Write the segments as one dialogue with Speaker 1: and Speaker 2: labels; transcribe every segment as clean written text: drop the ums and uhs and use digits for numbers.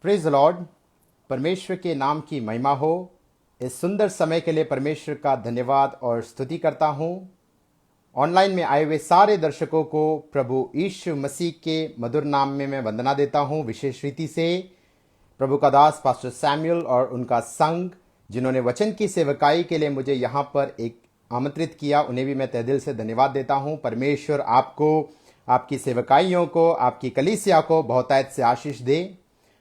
Speaker 1: Praise the Lord. परमेश्वर के नाम की महिमा हो। इस सुंदर समय के लिए परमेश्वर का धन्यवाद और स्तुति करता हूँ। ऑनलाइन में आए हुए सारे दर्शकों को प्रभु यीशु मसीह के मधुर नाम में मैं वंदना देता हूँ। विशेष रीति से प्रभु का दास पास्टर सैमुअल और उनका संग, जिन्होंने वचन की सेवकाई के लिए मुझे यहाँ पर एक आमंत्रित किया, उन्हें भी मैं तहे दिल से धन्यवाद देता हूँ। परमेश्वर आपको, आपकी सेवकाइयों को, आपकी कलीसिया को बहुतायत से आशीष दे।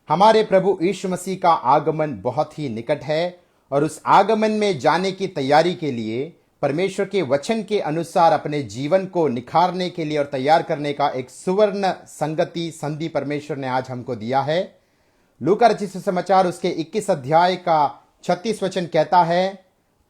Speaker 1: हमारे प्रभु यीशु मसीह का आगमन बहुत ही निकट है और उस आगमन में जाने की तैयारी के लिए परमेश्वर के वचन के अनुसार अपने जीवन को निखारने के लिए और तैयार करने का एक सुवर्ण संधि परमेश्वर ने आज हमको दिया है। लूका रचित सुसमाचार उसके 21 अध्याय का 36 वचन कहता है,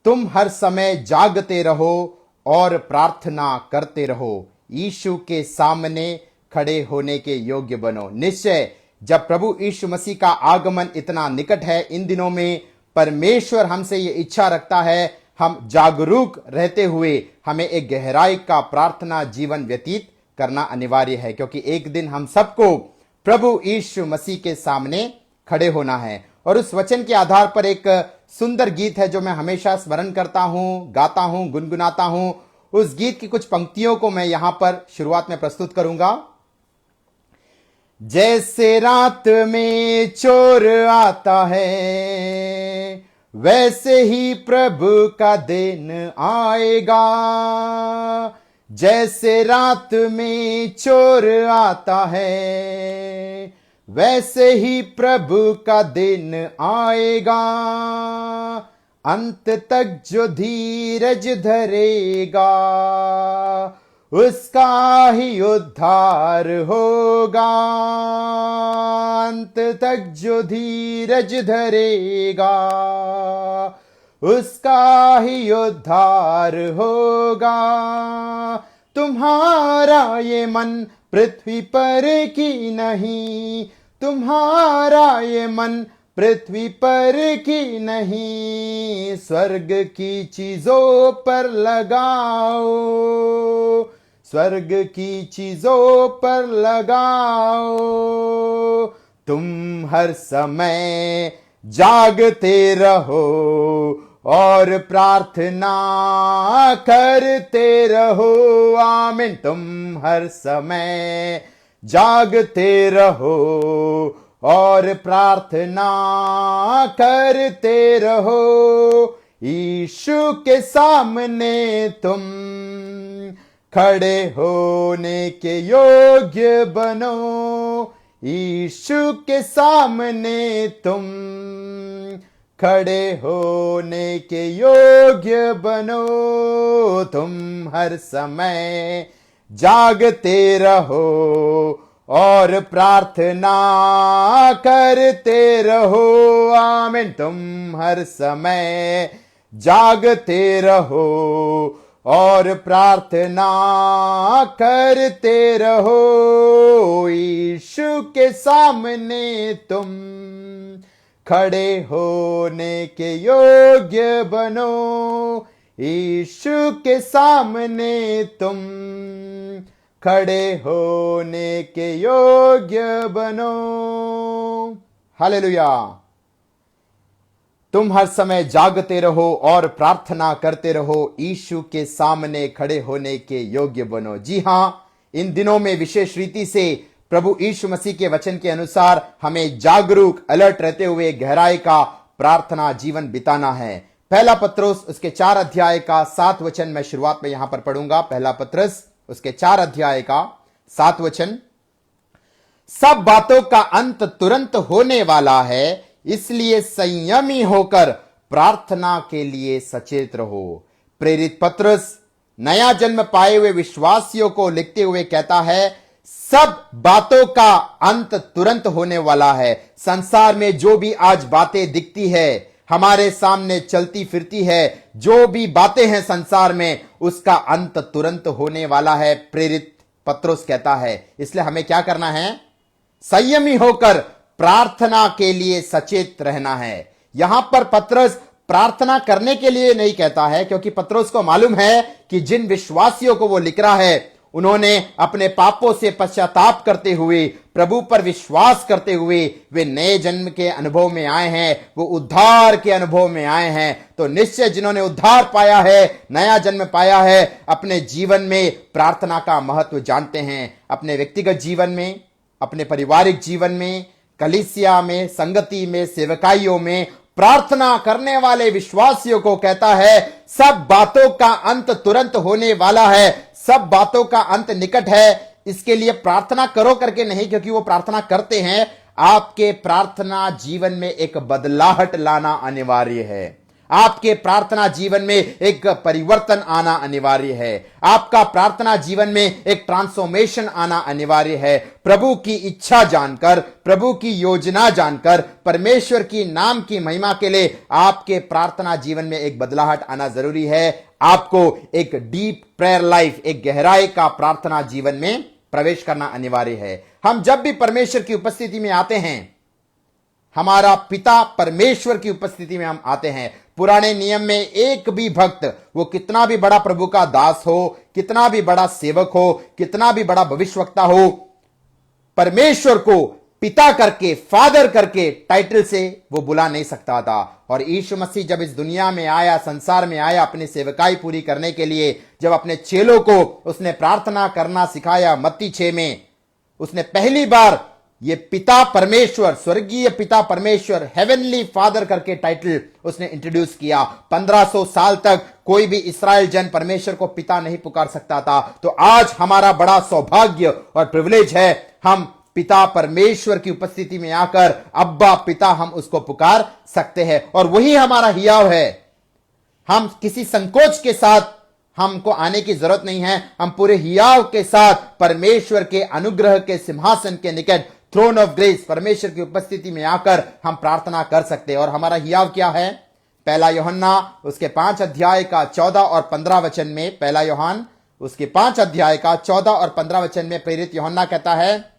Speaker 1: तुम हर समय जागते रहो और प्रार्थना करते रहो, यीशु के सामने खड़े होने के योग्य बनो। निश्चय जब प्रभु यीशु मसीह का आगमन इतना निकट है, इन दिनों में परमेश्वर हमसे ये इच्छा रखता है, हम जागरूक रहते हुए हमें एक गहराई का प्रार्थना जीवन व्यतीत करना अनिवार्य है, क्योंकि एक दिन हम सबको प्रभु यीशु मसीह के सामने खड़े होना है। और उस वचन के आधार पर एक सुंदर गीत है जो मैं हमेशा स्मरण करता हूं, गाता हूं, गुनगुनाता हूं। उस गीत की कुछ पंक्तियों को मैं यहां पर शुरुआत में प्रस्तुत करूंगा। जैसे रात में चोर आता है, वैसे ही प्रभु का दिन आएगा। जैसे रात में चोर आता है, वैसे ही प्रभु का दिन आएगा। अंत तक जो धीरज धरेगा, उसका ही उद्धार होगा। अंत तक जो धीरज धरेगा, उसका ही उद्धार होगा। तुम्हारा ये मन पृथ्वी पर की नहीं, तुम्हारा ये मन पृथ्वी पर की नहीं, स्वर्ग की चीजों पर लगाओ, स्वर्ग की चीजों पर लगाओ। तुम हर समय जागते रहो और प्रार्थना करते रहो। आमीन। तुम हर समय जागते रहो और प्रार्थना करते रहो। यीशु के सामने तुम खड़े होने के योग्य बनो। यीशु के सामने तुम खड़े होने के योग्य बनो। तुम हर समय जागते रहो और प्रार्थना करते रहो। आमीन। तुम हर समय जागते रहो और प्रार्थना करते रहो। यीशु के सामने तुम खड़े होने के योग्य बनो। यीशु के सामने तुम खड़े होने के योग्य बनो। हालेलुया। तुम हर समय जागते रहो और प्रार्थना करते रहो, यीशु के सामने खड़े होने के योग्य बनो। जी हां, इन दिनों में विशेष रीति से प्रभु यीशु मसीह के वचन के अनुसार हमें जागरूक, अलर्ट रहते हुए गहराई का प्रार्थना जीवन बिताना है। पहला पत्रस उसके 4 अध्याय का 7 वचन मैं शुरुआत में यहां पर पढ़ूंगा। पहला पत्रस उसके 4 अध्याय का 7 वचन। सब बातों का अंत तुरंत होने वाला है, इसलिए संयमी होकर प्रार्थना के लिए सचेत रहो। प्रेरित पत्रस नया जन्म पाए हुए विश्वासियों को लिखते हुए कहता है, सब बातों का अंत तुरंत होने वाला है। संसार में जो भी आज बातें दिखती है, हमारे सामने चलती फिरती है, जो भी बातें हैं संसार में, उसका अंत तुरंत होने वाला है, प्रेरित पत्रस कहता है। इसलिए हमें क्या करना है? संयमी होकर प्रार्थना के लिए सचेत रहना है। यहां पर पत्रस प्रार्थना करने के लिए नहीं कहता है, क्योंकि पत्रस को मालूम है कि जिन विश्वासियों को वो लिख रहा है उन्होंने अपने पापों से पश्चाताप करते हुए प्रभु पर विश्वास करते हुए वे नए जन्म के अनुभव में आए हैं, वो उद्धार के अनुभव में आए हैं। तो निश्चय जिन्होंने उद्धार पाया है, नया जन्म पाया है, अपने जीवन में प्रार्थना का महत्व जानते हैं। अपने व्यक्तिगत जीवन में, अपने पारिवारिक जीवन में, कलीसिया में, संगति में, सेवकाइयों में प्रार्थना करने वाले विश्वासियों को कहता है सब बातों का अंत तुरंत होने वाला है, सब बातों का अंत निकट है। इसके लिए प्रार्थना करो करके नहीं, क्योंकि वो प्रार्थना करते हैं। आपके प्रार्थना जीवन में एक बदलाहट लाना अनिवार्य है, आपके प्रार्थना जीवन में एक परिवर्तन आना अनिवार्य है, आपका प्रार्थना जीवन में एक ट्रांसफॉर्मेशन आना अनिवार्य है। प्रभु की इच्छा जानकर, प्रभु की योजना जानकर, परमेश्वर की नाम की महिमा के लिए आपके प्रार्थना जीवन में एक बदलाहट आना जरूरी है। आपको एक डीप प्रेयर लाइफ, एक गहराई का प्रार्थना जीवन में प्रवेश करना अनिवार्य है। हम जब भी परमेश्वर की उपस्थिति में आते हैं, हमारा पिता परमेश्वर की उपस्थिति में हम आते हैं। पुराने नियम में एक भी भक्त, वो कितना भी बड़ा प्रभु का दास हो, कितना भी बड़ा सेवक हो, कितना भी बड़ा भविष्यवक्ता हो, परमेश्वर को पिता करके, फादर करके टाइटल से वो बुला नहीं सकता था। और यीशु मसीह जब इस दुनिया में आया, संसार में आया अपनी सेवकाई पूरी करने के लिए, जब अपने चेलों को उसने प्रार्थना करना सिखाया, मत्ती 6 में उसने पहली बार ये पिता परमेश्वर, स्वर्गीय पिता परमेश्वर, हेवनली फादर करके टाइटल उसने इंट्रोड्यूस किया। 1500 साल तक कोई भी इस्राएल जन परमेश्वर को पिता नहीं पुकार सकता था। तो आज हमारा बड़ा सौभाग्य और प्रिविलेज है, हम पिता परमेश्वर की उपस्थिति में आकर अब्बा पिता हम उसको पुकार सकते हैं। और वही हमारा हियाव है। हम किसी संकोच के साथ हमको आने की जरूरत नहीं है, हम पूरे हियाव के साथ परमेश्वर के अनुग्रह के सिंहासन के निकट, थ्रोन ऑफ ग्रेस, परमेश्वर की उपस्थिति में आकर हम प्रार्थना कर सकते हैं। और हमारा हियाव क्या है? पहला यूहन्ना उसके 5 अध्याय का 14 और 15 वचन में, पहला यूहन्ना उसके 5 अध्याय का 14 और 15 वचन में प्रेरित यूहन्ना कहता है,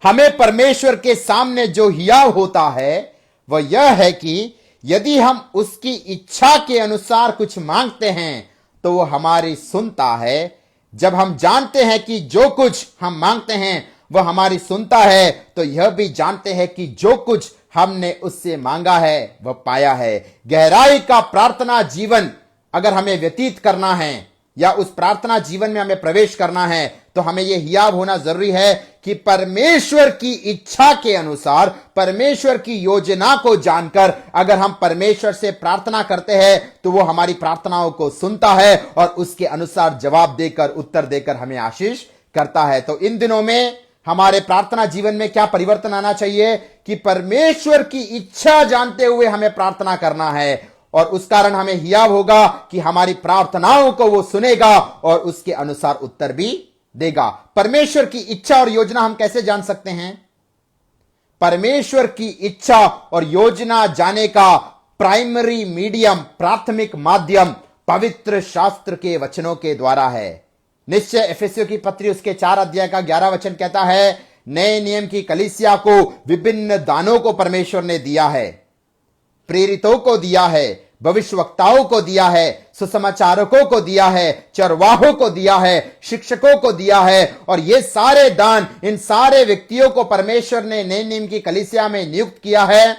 Speaker 1: हमें परमेश्वर के सामने जो हियाव होता है वह यह है कि यदि हम उसकी इच्छा के अनुसार कुछ मांगते हैं तो वो हमारी सुनता है। जब हम जानते हैं कि जो कुछ हम मांगते हैं वह हमारी सुनता है, तो यह भी जानते हैं कि जो कुछ हमने उससे मांगा है वह पाया है। गहराई का प्रार्थना जीवन अगर हमें व्यतीत करना है या उस प्रार्थना जीवन में हमें प्रवेश करना है, तो हमें यह हियाव होना जरूरी है कि परमेश्वर की इच्छा के अनुसार, परमेश्वर की योजना को जानकर अगर हम परमेश्वर से प्रार्थना करते हैं तो वो हमारी प्रार्थनाओं को सुनता है और उसके अनुसार जवाब देकर, उत्तर देकर हमें आशीष करता है। तो इन दिनों में हमारे प्रार्थना जीवन में क्या परिवर्तन आना चाहिए कि परमेश्वर की इच्छा जानते हुए हमें प्रार्थना करना है, और उस कारण हमें हियाव होगा कि हमारी प्रार्थनाओं को वो सुनेगा और उसके अनुसार उत्तर भी देगा। परमेश्वर की इच्छा और योजना हम कैसे जान सकते हैं? परमेश्वर की इच्छा और योजना जाने का प्राइमरी मीडियम, प्राथमिक माध्यम पवित्र शास्त्र के वचनों के द्वारा है। निश्चय एफेसियों की पत्री उसके 4 अध्याय का 11 वचन कहता है, नए नियम की कलीसिया को विभिन्न दानों को परमेश्वर ने दिया है, प्रेरितों को दिया है, भविष्यवक्ताओं को दिया है, सुसमाचारकों को दिया है, चरवाहों को दिया है, शिक्षकों को दिया है। और ये सारे दान, इन सारे व्यक्तियों को परमेश्वर ने नए नियम की कलीसिया में नियुक्त किया है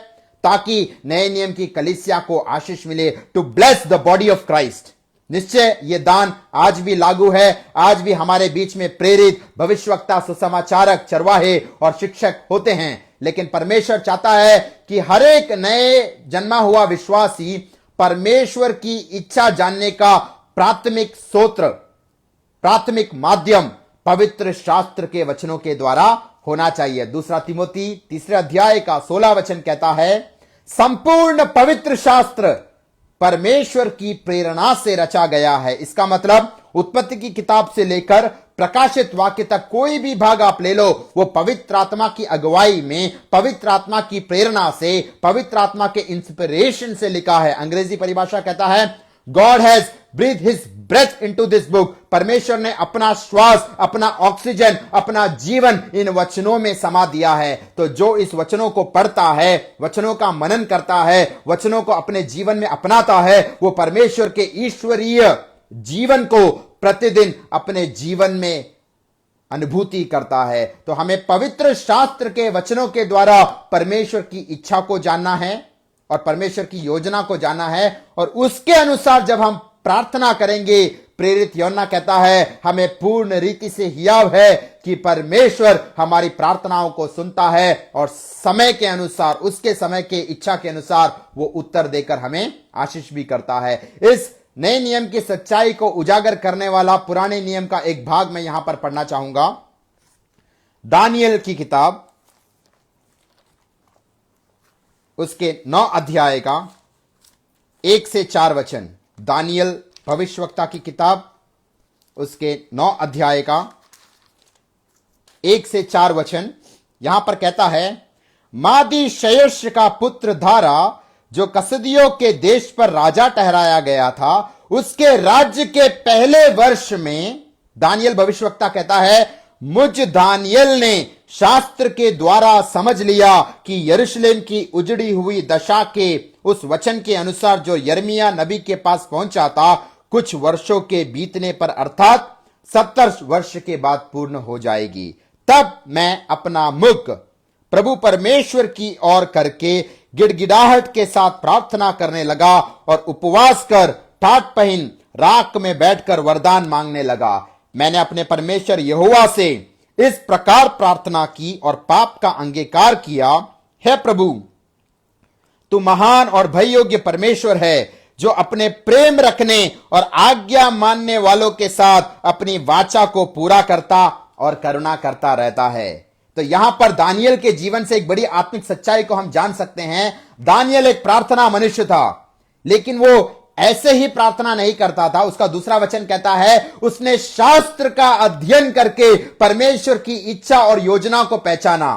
Speaker 1: ताकि नए नियम की कलीसिया को आशीष मिले, to bless the body of Christ. निश्चय ये दान आज भी लागू है। आज भी हमारे बीच में प्रेरित, भविष्यवक्ता, सुसमाचारक, चरवाहे और शिक्षक होते हैं। लेकिन परमेश्वर चाहता है कि हर एक नए जन्मा हुआ विश्वासी परमेश्वर की इच्छा जानने का प्राथमिक सूत्र, प्राथमिक माध्यम पवित्र शास्त्र के वचनों के द्वारा होना चाहिए। दूसरा तिमोथी 3 अध्याय का 16 वचन कहता है, संपूर्ण पवित्र शास्त्र परमेश्वर की प्रेरणा से रचा गया है। इसका मतलब उत्पत्ति की किताब से लेकर प्रकाशित वाक्य तक कोई भी भाग आप ले लो, वो पवित्र आत्मा की अगुवाई में, पवित्र आत्मा की प्रेरणा से, पवित्र आत्मा के इंस्पिरेशन से लिखा है। अंग्रेजी परिभाषा कहता है, God has breathe his breath into this book. परमेश्वर ने अपना श्वास, अपना ऑक्सीजन, अपना जीवन इन वचनों में समा दिया है। तो जो इस वचनों को पढ़ता है, वचनों का मनन करता है, वचनों को अपने जीवन में अपनाता है, वो परमेश्वर के ईश्वरीय जीवन को प्रतिदिन अपने जीवन में अनुभूति करता है। तो हमें पवित्र शास्त्र के वचनों के द्वारा परमेश्वर की इच्छा को जानना है और परमेश्वर की योजना को जानना है, और उसके अनुसार जब हम प्रार्थना करेंगे, प्रेरित यूहन्ना कहता है हमें पूर्ण रीति से हियाव है कि परमेश्वर हमारी प्रार्थनाओं को सुनता है और समय के अनुसार, उसके समय के इच्छा के अनुसार वो उत्तर देकर हमें आशीष भी करता है। इस नए नियम की सच्चाई को उजागर करने वाला पुराने नियम का एक भाग मैं यहां पर पढ़ना चाहूंगा। दानियल की किताब उसके 9 अध्याय का 1 से 4 वचन। दानियल भविष्यवक्ता की किताब उसके 9 अध्याय का 1 से 4 वचन यहां पर कहता है, मादी शयर्ष का पुत्र धारा जो कसदियों के देश पर राजा ठहराया गया था, उसके राज्य के पहले वर्ष में, दानियल भविष्यवक्ता कहता है, मुझ दानियल ने शास्त्र के द्वारा समझ लिया कि यरूशलेम की उजड़ी हुई दशा के उस वचन के अनुसार जो यिर्मयाह नबी के पास पहुंचा था, कुछ वर्षों के बीतने पर अर्थात 70 वर्ष के बाद पूर्ण हो जाएगी। तब मैं अपना मुख प्रभु परमेश्वर की ओर करके गिड़गिड़ाहट के साथ प्रार्थना करने लगा और उपवास कर टाट पहन राख में बैठकर वरदान मांगने लगा। मैंने अपने परमेश्वर यहोवा से इस प्रकार प्रार्थना की और पाप का अंगीकार किया, हे प्रभु, तू महान और भय योग्य परमेश्वर है, जो अपने प्रेम रखने और आज्ञा मानने वालों के साथ अपनी वाचा को पूरा करता और करुणा करता रहता है। तो यहां पर दानियल के जीवन से एक बड़ी आत्मिक सच्चाई को हम जान सकते हैं। दानियल एक प्रार्थना मनुष्य था, लेकिन वो ऐसे ही प्रार्थना नहीं करता था। उसका दूसरा वचन कहता है, उसने शास्त्र का अध्ययन करके परमेश्वर की इच्छा और योजना को पहचाना।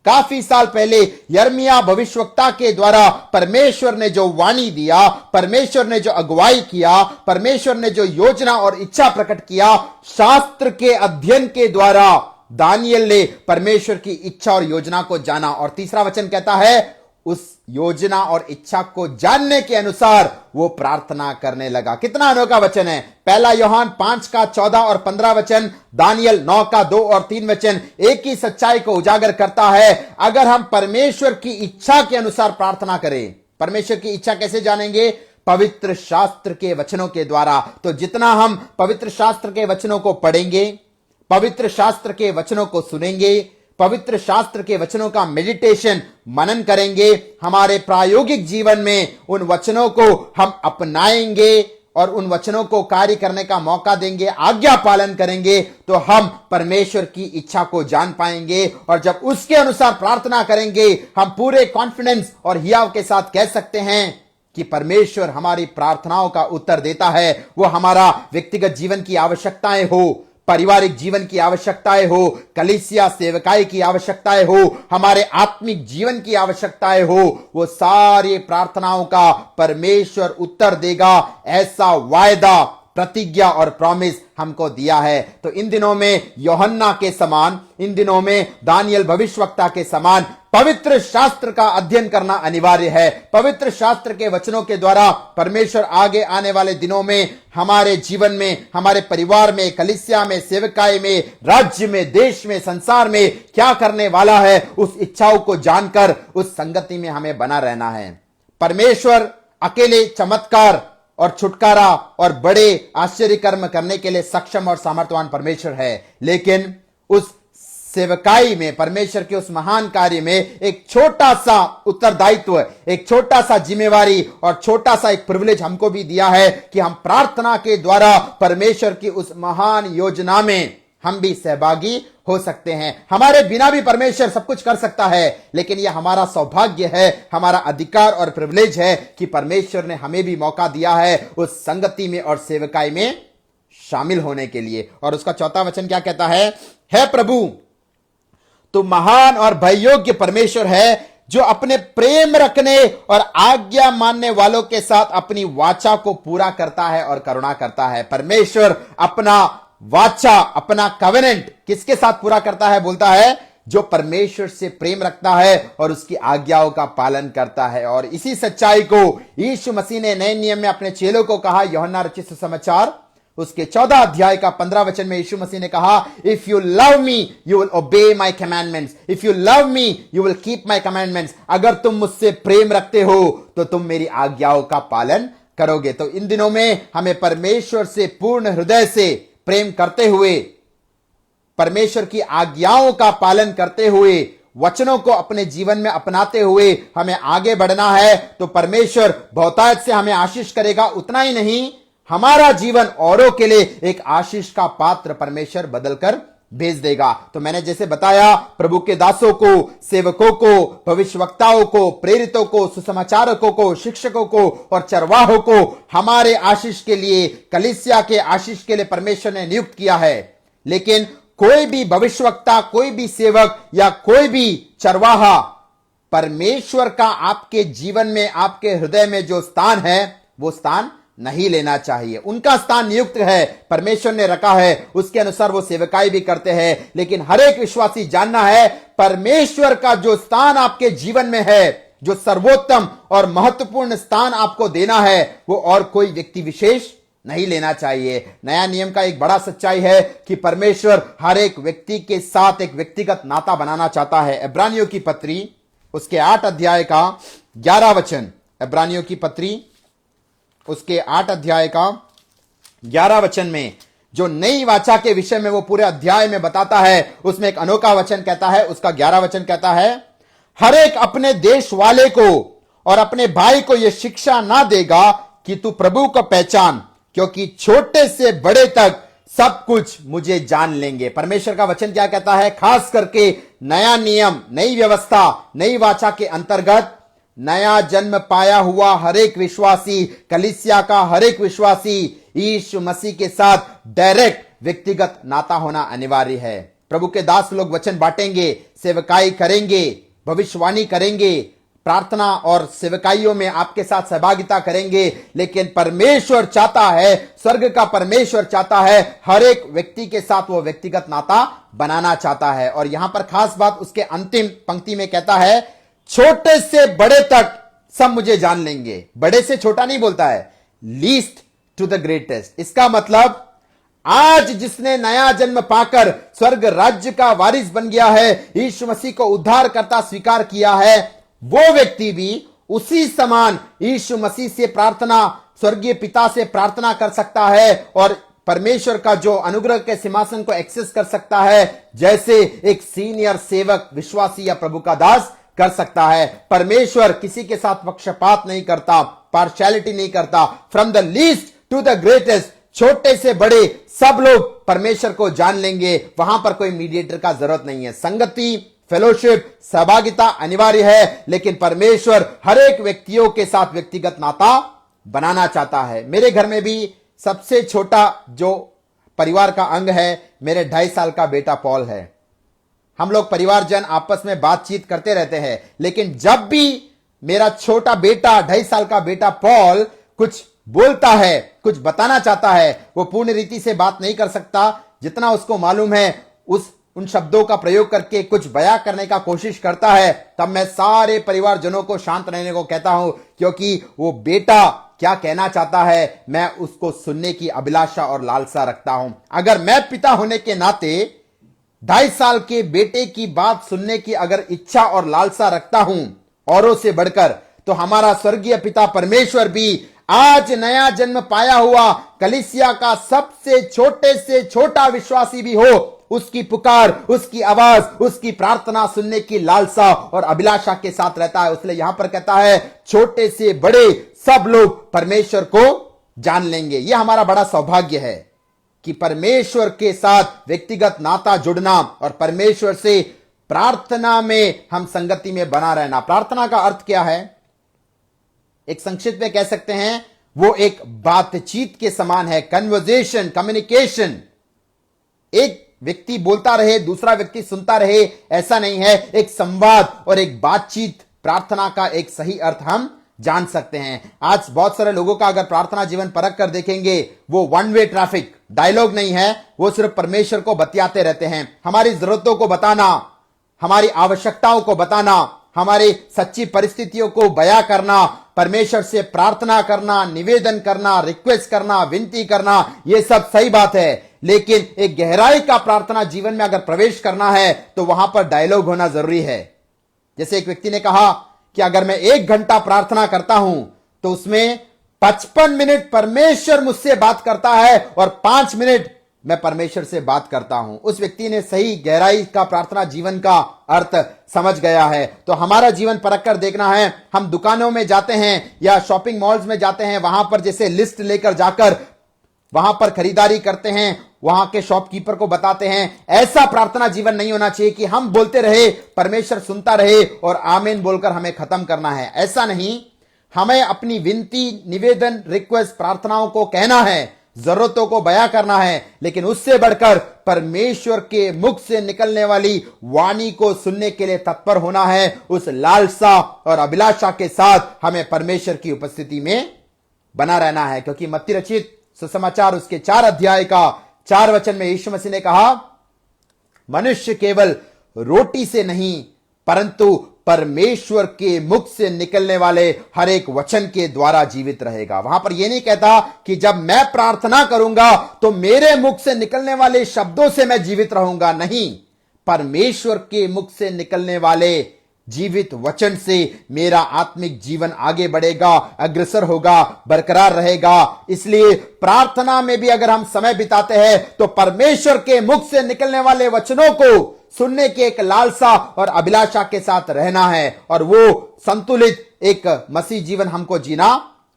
Speaker 1: काफी साल पहले यिर्मयाह भविष्यवक्ता के द्वारा परमेश्वर ने जो वाणी दिया, परमेश्वर ने जो अगुवाई किया, परमेश्वर ने जो योजना और इच्छा प्रकट किया, शास्त्र के अध्ययन के द्वारा दानियल ने परमेश्वर की इच्छा और योजना को जाना। और तीसरा वचन कहता है, उस योजना और इच्छा को जानने के अनुसार वो प्रार्थना करने लगा। कितना अनोखा वचन है। पहला यूहन्ना 5 का 14 और 15 वचन, दानियल 9 का 2 और 3 वचन एक ही सच्चाई को उजागर करता है। अगर हम परमेश्वर की इच्छा के अनुसार प्रार्थना करें, परमेश्वर की इच्छा कैसे जानेंगे? पवित्र शास्त्र के वचनों के द्वारा। तो जितना हम पवित्र शास्त्र के वचनों को पढ़ेंगे, पवित्र शास्त्र के वचनों को सुनेंगे, पवित्र शास्त्र के वचनों का मेडिटेशन, मनन करेंगे, हमारे प्रायोगिक जीवन में उन वचनों को हम अपनाएंगे और उन वचनों को कार्य करने का मौका देंगे, आज्ञा पालन करेंगे, तो हम परमेश्वर की इच्छा को जान पाएंगे। और जब उसके अनुसार प्रार्थना करेंगे, हम पूरे कॉन्फिडेंस और हियाव के साथ कह सकते हैं कि परमेश्वर हमारी प्रार्थनाओं का उत्तर देता है। वो हमारा व्यक्तिगत जीवन की आवश्यकताएं हो, पारिवारिक जीवन की आवश्यकताएं हो, कलीसिया सेवकाई की आवश्यकताएं हो, हमारे आत्मिक जीवन की आवश्यकताएं हो, वो सारी प्रार्थनाओं का परमेश्वर उत्तर देगा। ऐसा वायदा, प्रतिज्ञा और प्रॉमिस हमको दिया है। तो इन दिनों में यूहन्ना के समान, इन दिनों में दानियल भविष्यवक्ता के समान पवित्र शास्त्र का अध्ययन करना अनिवार्य है। पवित्र शास्त्र के वचनों के द्वारा परमेश्वर आगे आने वाले दिनों में हमारे जीवन में, हमारे परिवार में, कलीसिया में, सेवकाई में, राज्य में, देश में, संसार में क्या करने वाला है, उस इच्छाओं को जानकर उस संगति में हमें बना रहना है। परमेश्वर अकेले चमत्कार और छुटकारा और बड़े आश्चर्य कर्म करने के लिए सक्षम और सामर्थ्यवान परमेश्वर है, लेकिन उस सेवकाई में, परमेश्वर के उस महान कार्य में एक छोटा सा उत्तरदायित्व, एक छोटा सा जिम्मेवारी और छोटा सा एक प्रिविलेज हमको भी दिया है कि हम प्रार्थना के द्वारा परमेश्वर की उस महान योजना में हम भी सहभागी हो सकते हैं। हमारे बिना भी परमेश्वर सब कुछ कर सकता है, लेकिन यह हमारा सौभाग्य है, हमारा अधिकार और प्रिविलेज है कि परमेश्वर ने हमें भी मौका दिया है उस संगति में और सेवकाई में शामिल होने के लिए। और उसका चौथा वचन क्या कहता है? हे प्रभु, तू महान और भययोग्य परमेश्वर है, जो अपने प्रेम रखने और आज्ञा मानने वालों के साथ अपनी वाचा को पूरा करता है और करुणा करता है। परमेश्वर अपना वाचा, अपना कवेनेंट किसके साथ पूरा करता है? बोलता है जो परमेश्वर से प्रेम रखता है और उसकी आज्ञाओं का पालन करता है। और इसी सच्चाई को यीशु मसीह ने नए नियम में अपने चेलों को कहा। यूहन्ना रचित सुसमाचार उसके 14 अध्याय का 15 वचन में यीशु मसीह ने कहा, if you love me you will obey my commandments, if you love me you will keep my commandments. अगर तुम मुझसे प्रेम रखते हो तो तुम मेरी आज्ञाओं का पालन करोगे। तो इन दिनों में हमें परमेश्वर से पूर्ण हृदय से प्रेम करते हुए, परमेश्वर की आज्ञाओं का पालन करते हुए, वचनों को अपने जीवन में अपनाते हुए हमें आगे बढ़ना है। तो परमेश्वर बहुतायत से हमें आशीष करेगा। उतना ही नहीं, हमारा जीवन औरों के लिए एक आशीष का पात्र परमेश्वर बदलकर भेज देगा। तो मैंने जैसे बताया, प्रभु के दासों को, सेवकों को, भविष्यवक्ताओं को, प्रेरितों को, सुसमाचारकों को, शिक्षकों को और चरवाहों को हमारे आशीष के लिए, कलीसिया के आशीष के लिए परमेश्वर ने नियुक्त किया है। लेकिन कोई भी भविष्यवक्ता, कोई भी सेवक या कोई भी चरवाहा परमेश्वर का आपके जीवन में, आपके हृदय में जो स्थान है वो स्थान नहीं लेना चाहिए। उनका स्थान नियुक्त है, परमेश्वर ने रखा है, उसके अनुसार वो सेवकाई भी करते हैं। लेकिन हर एक विश्वासी जानना है, परमेश्वर का जो स्थान आपके जीवन में है, जो सर्वोत्तम और महत्वपूर्ण स्थान आपको देना है, वो और कोई व्यक्ति विशेष नहीं लेना चाहिए। नया नियम का एक बड़ा सच्चाई है कि परमेश्वर हर एक व्यक्ति के साथ एक व्यक्तिगत नाता बनाना चाहता है। इब्रानियों की पत्री उसके 8 अध्याय का 11 वचन, इब्रानियों की पत्री उसके 8 अध्याय का 11 वचन में जो नई वाचा के विषय में वो पूरे अध्याय में बताता है, उसमें एक अनोखा वचन कहता है। उसका 11 वचन कहता है, हर एक अपने देश वाले को और अपने भाई को यह शिक्षा ना देगा कि तू प्रभु को पहचान, क्योंकि छोटे से बड़े तक सब कुछ मुझे जान लेंगे। परमेश्वर का वचन क्या कहता है? खास करके नया नियम, नई व्यवस्था, नई वाचा के अंतर्गत नया जन्म पाया हुआ हर एक विश्वासी, कलीसिया का हर एक विश्वासी यीशु मसीह के साथ डायरेक्ट व्यक्तिगत नाता होना अनिवार्य है। प्रभु के दास लोग वचन बांटेंगे, सेवकाई करेंगे, भविष्यवाणी करेंगे, प्रार्थना और सेवकाइयों में आपके साथ सहभागिता करेंगे। लेकिन परमेश्वर चाहता है, स्वर्ग का परमेश्वर चाहता है, हर एक व्यक्ति के साथ वो व्यक्तिगत नाता बनाना चाहता है। और यहां पर खास बात उसके अंतिम पंक्ति में कहता है, छोटे से बड़े तक सब मुझे जान लेंगे। बड़े से छोटा नहीं बोलता है, लीस्ट टू द ग्रेटेस्ट। इसका मतलब आज जिसने नया जन्म पाकर स्वर्ग राज्य का वारिस बन गया है, यीशु मसीह को उद्धारकर्ता स्वीकार किया है, वो व्यक्ति भी उसी समान यीशु मसीह से प्रार्थना, स्वर्गीय पिता से प्रार्थना कर सकता है और परमेश्वर का जो अनुग्रह के सिंहासन को एक्सेस कर सकता है, जैसे एक सीनियर सेवक, विश्वासी या प्रभु का दास कर सकता है। परमेश्वर किसी के साथ पक्षपात नहीं करता, पार्शियलिटी नहीं करता। From the least to the greatest, छोटे से बड़े सब लोग परमेश्वर को जान लेंगे। वहां पर कोई मीडिएटर का जरूरत नहीं है। संगति, फेलोशिप, सहभागिता अनिवार्य है, लेकिन परमेश्वर हर एक व्यक्तियों के साथ व्यक्तिगत नाता बनाना चाहता है। मेरे घर में भी सबसे छोटा जो परिवार का अंग है, मेरे 2.5 साल का बेटा पॉल है। हम लोग परिवारजन आपस में बातचीत करते रहते हैं, लेकिन जब भी मेरा छोटा बेटा, 2.5 साल का बेटा पॉल कुछ बोलता है, कुछ बताना चाहता है, वो पूर्ण रीति से बात नहीं कर सकता। जितना उसको मालूम है उन शब्दों का प्रयोग करके कुछ बयां करने का कोशिश करता है, तब मैं सारे परिवारजनों को शांत रहने को कहता हूं, क्योंकि वो बेटा क्या कहना चाहता है मैं उसको सुनने की अभिलाषा और लालसा रखता हूं। अगर मैं पिता होने के नाते 2.5 साल के बेटे की बात सुनने की अगर इच्छा और लालसा रखता हूं औरों से बढ़कर, तो हमारा स्वर्गीय पिता परमेश्वर भी आज नया जन्म पाया हुआ कलीसिया का सबसे छोटे से छोटा विश्वासी भी हो, उसकी पुकार, उसकी आवाज, उसकी प्रार्थना सुनने की लालसा और अभिलाषा के साथ रहता है। इसलिए यहां पर कहता है, छोटे से बड़े सब लोग परमेश्वर को जान लेंगे। यह हमारा बड़ा सौभाग्य है कि परमेश्वर के साथ व्यक्तिगत नाता जुड़ना और परमेश्वर से प्रार्थना में हम संगति में बना रहना। प्रार्थना का अर्थ क्या है? एक संक्षिप्त में कह सकते हैं, वो एक बातचीत के समान है। Conversation, communication. एक व्यक्ति बोलता रहे, दूसरा व्यक्ति सुनता रहे, ऐसा नहीं है। एक संवाद और एक बातचीत प्रार्थना का एक सही अर्थ हम जान सकते हैं। आज बहुत सारे लोगों का अगर प्रार्थना जीवन परख कर देखेंगे, वो वन वे ट्रैफिक, डायलॉग नहीं है, वो सिर्फ परमेश्वर को बतियाते रहते हैं। हमारी जरूरतों को बताना, हमारी आवश्यकताओं को बताना, हमारी सच्ची परिस्थितियों को बयां करना, परमेश्वर से प्रार्थना करना, निवेदन करना, रिक्वेस्ट करना, विनती करना, यह सब सही बात है। लेकिन एक गहराई का प्रार्थना जीवन में अगर प्रवेश करना है तो वहां पर डायलॉग होना जरूरी है। जैसे एक व्यक्ति ने कहा कि अगर मैं 1 घंटा प्रार्थना करता हूं तो उसमें 55 मिनट परमेश्वर मुझसे बात करता है और 5 मिनट मैं परमेश्वर से बात करता हूं। उस व्यक्ति ने सही गहराई का प्रार्थना जीवन का अर्थ समझ गया है। तो हमारा जीवन परख कर देखना है। हम दुकानों में जाते हैं या शॉपिंग मॉल्स में जाते हैं, वहां पर जैसे लिस्ट लेकर जाकर वहां पर खरीदारी करते हैं, वहां के शॉपकीपर को बताते हैं। ऐसा प्रार्थना जीवन नहीं होना चाहिए कि हम बोलते रहे, परमेश्वर सुनता रहे और आमीन बोलकर हमें खत्म करना है। ऐसा नहीं, हमें अपनी विनती, निवेदन, रिक्वेस्ट, प्रार्थनाओं को कहना है, जरूरतों को बयां करना है, लेकिन उससे बढ़कर परमेश्वर के मुख से निकलने वाली वाणी को सुनने के लिए तत्पर होना है। उस लालसा और अभिलाषा के साथ हमें परमेश्वर की उपस्थिति में बना रहना है, क्योंकि मत्ती रचित सुसमाचार उसके 4 अध्याय का 4 वचन में यीशु मसीह ने कहा, मनुष्य केवल रोटी से नहीं परंतु परमेश्वर के मुख से निकलने वाले हर एक वचन के द्वारा जीवित रहेगा। वहां पर यह नहीं कहता कि जब मैं प्रार्थना करूंगा तो मेरे मुख से निकलने वाले शब्दों से मैं जीवित रहूंगा। नहीं, परमेश्वर के मुख से निकलने वाले जीवित वचन से मेरा आत्मिक जीवन आगे बढ़ेगा, अग्रसर होगा, बरकरार रहेगा। इसलिए प्रार्थना में भी अगर हम समय बिताते हैं तो परमेश्वर के मुख से निकलने वाले वचनों को सुनने की एक लालसा और अभिलाषा के साथ रहना है, और वो संतुलित एक मसीह जीवन हमको जीना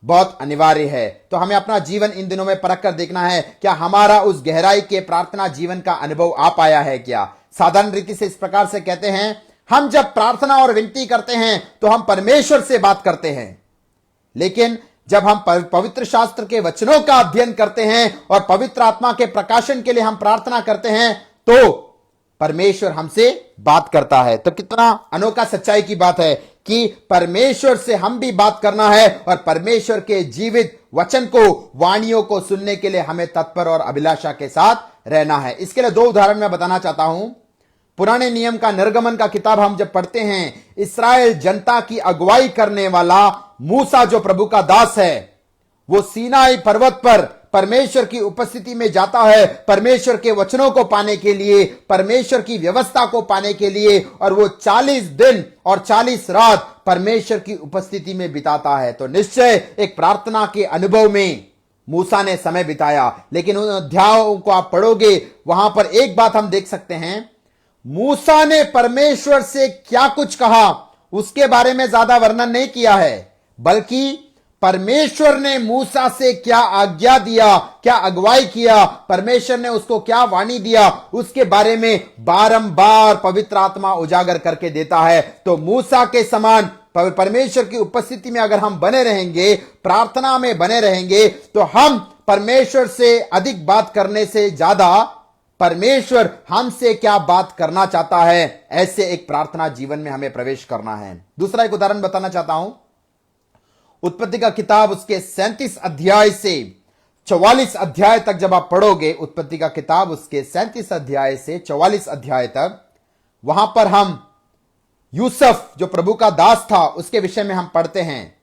Speaker 1: बहुत अनिवार्य है। तो हमें अपना जीवन इन दिनों में परख कर देखना है, क्या हमारा उस गहराई के प्रार्थना जीवन का अनुभव आ पाया है क्या। साधारण रीति से इस प्रकार से कहते हैं, हम जब प्रार्थना और विनती करते हैं तो हम परमेश्वर से बात करते हैं, लेकिन जब हम पवित्र शास्त्र के वचनों का अध्ययन करते हैं और पवित्र आत्मा के प्रकाशन के लिए हम प्रार्थना करते हैं तो परमेश्वर हमसे बात करता है। तो कितना अनोखा सच्चाई की बात है कि परमेश्वर से हम भी बात करना है और परमेश्वर के जीवित वचन को, वाणियों को सुनने के लिए हमें तत्पर और अभिलाषा के साथ रहना है। इसके लिए 2 उदाहरण मैं बताना चाहता हूं। पुराने नियम का निर्गमन का किताब हम जब पढ़ते हैं, इस्राएल जनता की अगुवाई करने वाला मूसा जो प्रभु का दास है, वो सीनाई पर्वत पर परमेश्वर की उपस्थिति में जाता है परमेश्वर के वचनों को पाने के लिए, परमेश्वर की व्यवस्था को पाने के लिए, और वो 40 दिन और 40 रात परमेश्वर की उपस्थिति में बिताता है। तो निश्चय एक प्रार्थना के अनुभव में मूसा ने समय बिताया। लेकिन उन अध्यायों को आप पढ़ोगे, वहां पर एक बात हम देख सकते हैं, मूसा ने परमेश्वर से क्या कुछ कहा उसके बारे में ज्यादा वर्णन नहीं किया है, बल्कि परमेश्वर ने मूसा से क्या आज्ञा दिया, क्या अगुवाई किया, परमेश्वर ने उसको क्या वाणी दिया, उसके बारे में बारंबार पवित्र आत्मा उजागर करके देता है। तो मूसा के समान परमेश्वर की उपस्थिति में अगर हम बने रहेंगे, प्रार्थना में बने रहेंगे, तो हम परमेश्वर से अधिक बात करने से ज्यादा परमेश्वर हमसे क्या बात करना चाहता है, ऐसे एक प्रार्थना जीवन में हमें प्रवेश करना है। दूसरा एक उदाहरण बताना चाहता हूं। उत्पत्ति का किताब उसके 37 अध्याय से 44 अध्याय तक जब आप पढ़ोगे, उत्पत्ति का किताब उसके 37 अध्याय से 44 अध्याय तक, वहां पर हम यूसुफ जो प्रभु का दास था उसके विषय में हम पढ़ते हैं।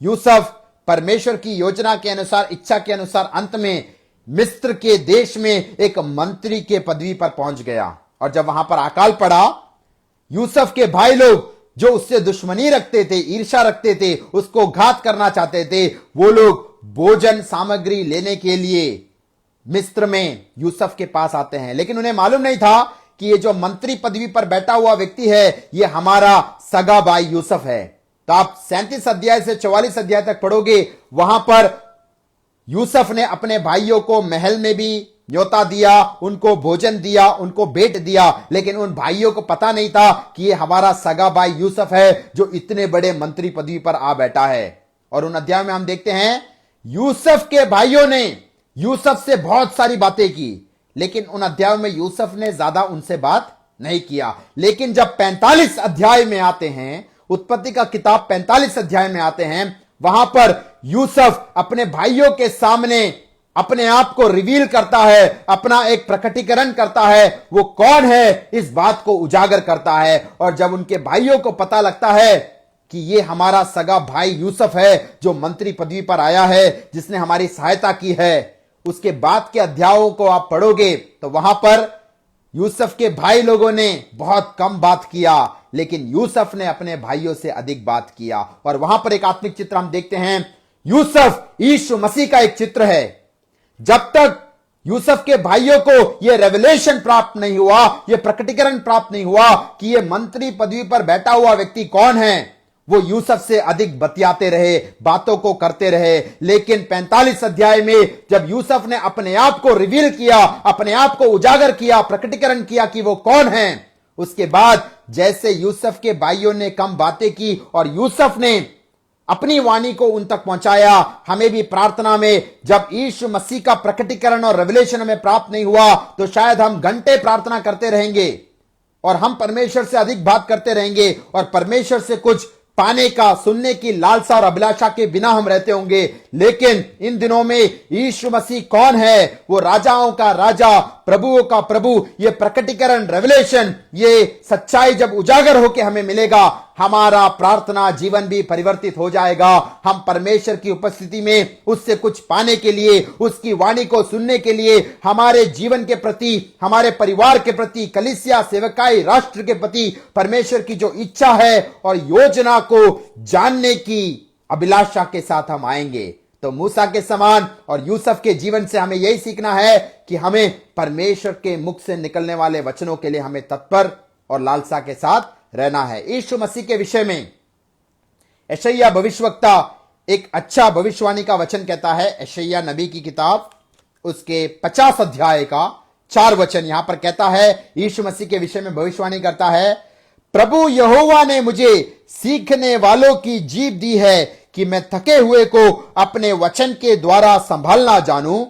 Speaker 1: यूसुफ परमेश्वर की योजना के अनुसार, इच्छा के अनुसार अंत में मिस्र के देश में एक मंत्री के पदवी पर पहुंच गया। और जब वहां पर अकाल पड़ा, यूसुफ के भाई लोग जो उससे दुश्मनी रखते थे, ईर्ष्या रखते थे, उसको घात करना चाहते थे, वो लोग भोजन सामग्री लेने के लिए मिस्र में यूसुफ के पास आते हैं। लेकिन उन्हें मालूम नहीं था कि ये जो मंत्री पदवी पर बैठा हुआ व्यक्ति है, ये हमारा सगा भाई यूसुफ है। तो आप 37 अध्याय से 44 अध्याय तक पढ़ोगे, वहां पर यूसुफ ने अपने भाइयों को महल में भी न्योता दिया, उनको भोजन दिया, उनको भेंट दिया, लेकिन उन भाइयों को पता नहीं था कि ये हमारा सगा भाई यूसुफ है जो इतने बड़े मंत्री पदवी पर आ बैठा है। और उन अध्याय में हम देखते हैं, यूसुफ के भाइयों ने यूसुफ से बहुत सारी बातें की, लेकिन उन अध्यायों में यूसुफ ने ज्यादा उनसे बात नहीं किया। लेकिन जब 45 अध्याय में आते हैं, उत्पत्ति का किताब 45 अध्याय में आते हैं, वहां पर यूसुफ अपने भाइयों के सामने अपने आप को रिवील करता है, अपना एक प्रकटीकरण करता है, वो कौन है इस बात को उजागर करता है। और जब उनके भाइयों को पता लगता है कि ये हमारा सगा भाई यूसुफ है जो मंत्री पदवी पर आया है, जिसने हमारी सहायता की है, उसके बाद के अध्यायों को आप पढ़ोगे तो वहां पर यूसुफ के भाई लोगों ने बहुत कम बात किया, लेकिन यूसुफ ने अपने भाइयों से अधिक बात किया। और वहां पर एक आत्मिक चित्र हम देखते हैं, यूसुफ यीशु मसीह का एक चित्र है। जब तक यूसुफ के भाइयों को यह रेवलेशन प्राप्त नहीं हुआ, यह प्रकटीकरण प्राप्त नहीं हुआ कि यह मंत्री पदवी पर बैठा हुआ व्यक्ति कौन है, वो यूसुफ से अधिक बतियाते रहे, बातों को करते रहे। लेकिन 45 अध्याय में जब यूसुफ ने अपने आप को रिवील किया, अपने आप को उजागर किया, प्रकटीकरण किया कि वो कौन है, उसके बाद जैसे यूसुफ के भाइयों ने कम बातें की और यूसुफ ने अपनी वाणी को उन तक पहुंचाया, हमें भी प्रार्थना में जब यीशु मसीह का प्रकटीकरण और रेवलेशन हमें प्राप्त नहीं हुआ तो शायद हम घंटे प्रार्थना करते रहेंगे और हम परमेश्वर से अधिक बात करते रहेंगे और परमेश्वर से कुछ पाने का, सुनने की लालसा और अभिलाषा के बिना हम रहते होंगे। लेकिन इन दिनों में यीशु मसीह कौन है, वो राजाओं का राजा, प्रभुओं का प्रभु, ये प्रकटीकरण, रेवलेशन, ये सच्चाई जब उजागर होकर हमें मिलेगा, हमारा प्रार्थना जीवन भी परिवर्तित हो जाएगा। हम परमेश्वर की उपस्थिति में उससे कुछ पाने के लिए, उसकी वाणी को सुनने के लिए, हमारे जीवन के प्रति, हमारे परिवार के प्रति, कलीसिया, सेवकाई, राष्ट्र के प्रति परमेश्वर की जो इच्छा है और योजना को जानने की अभिलाषा के साथ हम आएंगे। तो मूसा के समान और यूसुफ के जीवन से हमें यही सीखना है कि हमें परमेश्वर के मुख से निकलने वाले वचनों के लिए हमें तत्पर और लालसा के साथ रहना है। यीशु मसीह के विषय में यशायाह भविष्यवक्ता एक अच्छा भविष्यवाणी का वचन कहता है। यशायाह नबी की किताब उसके 50 अध्याय का 4 वचन यहां पर कहता है, यीशु मसीह के विषय में भविष्यवाणी करता है, प्रभु यहोवा ने मुझे सीखने वालों की जीभ दी है कि मैं थके हुए को अपने वचन के द्वारा संभालना जानूं।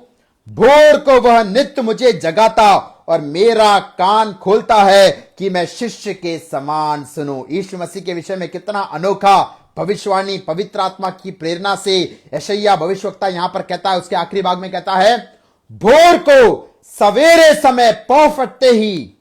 Speaker 1: भोर को वह नित्य मुझे जगाता और मेरा कान खोलता है कि मैं शिष्य के समान सुनूं। यीशु मसीह के विषय में कितना अनोखा भविष्यवाणी पवित्र आत्मा की प्रेरणा से यशायाह भविष्यवक्ता यहां पर कहता है। उसके आखिरी भाग में कहता है, भोर को सवेरे समय पौ फटते ही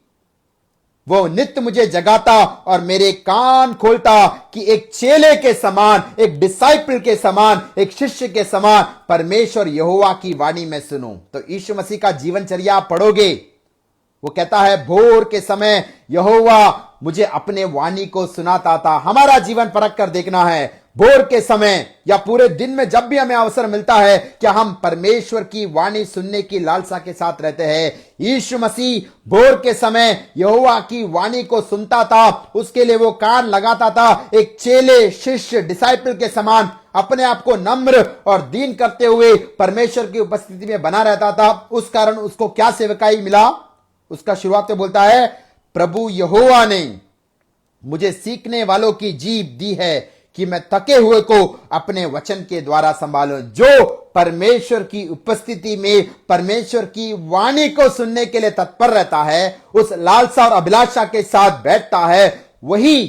Speaker 1: वो नित्य मुझे जगाता और मेरे कान खोलता कि एक चेले के समान, एक डिसाइपल के समान, एक शिष्य के समान परमेश्वर यहोवा की वाणी में सुनूं। तो यीशु मसीह का जीवनचर्या आप पढ़ोगे, वो कहता है भोर के समय यहोवा मुझे अपने वाणी को सुनाता था। हमारा जीवन परख कर देखना है, भोर के समय या पूरे दिन में जब भी हमें अवसर मिलता है, क्या हम परमेश्वर की वाणी सुनने की लालसा के साथ रहते हैं। यीशु मसीह भोर के समय यहोवा की वाणी को सुनता था, उसके लिए वो कान लगाता था, एक चेले, शिष्य, डिसाइपल के समान अपने आप को नम्र और दीन करते हुए परमेश्वर की उपस्थिति में बना रहता था। उस कारण उसको क्या सेवकाई मिला, उसका शुरुआत में बोलता है, प्रभु यहोवा ने मुझे सीखने वालों की जीभ दी है कि मैं थके हुए को अपने वचन के द्वारा संभालूं। जो परमेश्वर की उपस्थिति में परमेश्वर की वाणी को सुनने के लिए तत्पर रहता है, उस लालसा और अभिलाषा के साथ बैठता है, वही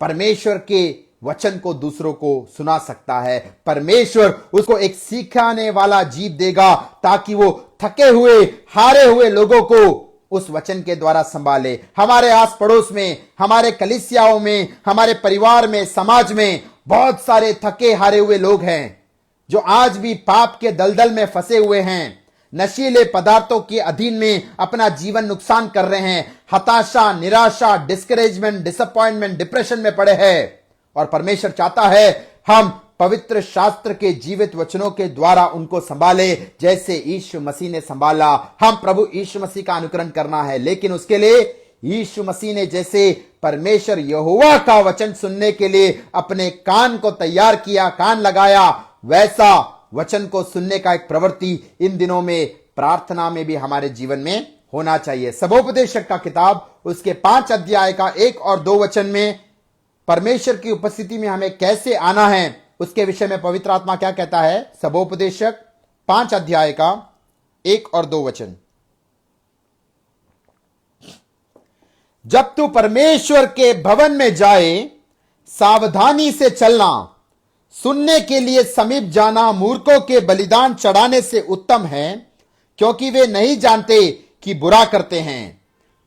Speaker 1: परमेश्वर के वचन को दूसरों को सुना सकता है। परमेश्वर उसको एक सिखाने वाला जीभ देगा ताकि वो थके हुए, हारे हुए लोगों को उस वचन के द्वारा संभाले। हमारे आस पड़ोस में, हमारे कलीसियाओं में, हमारे परिवार में, समाज में बहुत सारे थके हारे हुए लोग हैं जो आज भी पाप के दलदल में फंसे हुए हैं, नशीले पदार्थों के अधीन में अपना जीवन नुकसान कर रहे हैं, हताशा, निराशा, डिस्करेजमेंट, डिसअपॉइंटमेंट, डिप्रेशन में पड़े हैं। और परमेश्वर चाहता है हम पवित्र शास्त्र के जीवित वचनों के द्वारा उनको संभाले, जैसे यीशु मसीह ने संभाला। हम प्रभु यीशु मसीह का अनुकरण करना है, लेकिन उसके लिए यीशु मसीह ने जैसे परमेश्वर यहोवा का वचन सुनने के लिए अपने कान को तैयार किया, कान लगाया, वैसा वचन को सुनने का एक प्रवृत्ति इन दिनों में प्रार्थना में भी हमारे जीवन में होना चाहिए। सबोपदेशक का किताब उसके 5 अध्याय का 1 और 2 वचन में परमेश्वर की उपस्थिति में हमें कैसे आना है, उसके विषय में पवित्र आत्मा क्या कहता है। सबोपदेशक 5 अध्याय का 1 और 2 वचन, जब तू परमेश्वर के भवन में जाए, सावधानी से चलना, सुनने के लिए समीप जाना मूर्खों के बलिदान चढ़ाने से उत्तम है, क्योंकि वे नहीं जानते कि बुरा करते हैं।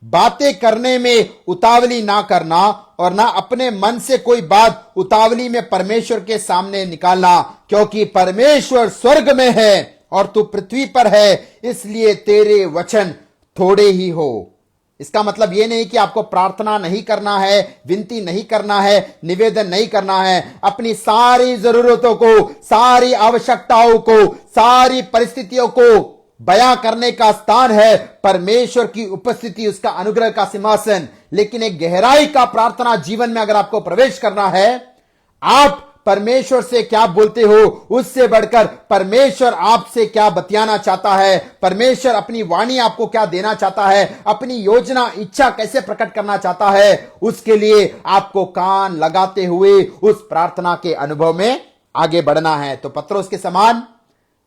Speaker 1: बातें करने में उतावली ना करना और ना अपने मन से कोई बात उतावली में परमेश्वर के सामने निकालना, क्योंकि परमेश्वर स्वर्ग में है और तू पृथ्वी पर है, इसलिए तेरे वचन थोड़े ही हो। इसका मतलब यह नहीं कि आपको प्रार्थना नहीं करना है, विनती नहीं करना है, निवेदन नहीं करना है। अपनी सारी जरूरतों को, सारी आवश्यकताओं को, सारी परिस्थितियों को बयां करने का स्थान है परमेश्वर की उपस्थिति, उसका अनुग्रह का सिंहासन। लेकिन एक गहराई का प्रार्थना जीवन में अगर आपको प्रवेश करना है, आप परमेश्वर से क्या बोलते हो उससे बढ़कर परमेश्वर आपसे क्या बतियाना चाहता है, परमेश्वर अपनी वाणी आपको क्या देना चाहता है, अपनी योजना इच्छा कैसे प्रकट करना चाहता है, उसके लिए आपको कान लगाते हुए उस प्रार्थना के अनुभव में आगे बढ़ना है। तो पत्रोस के समान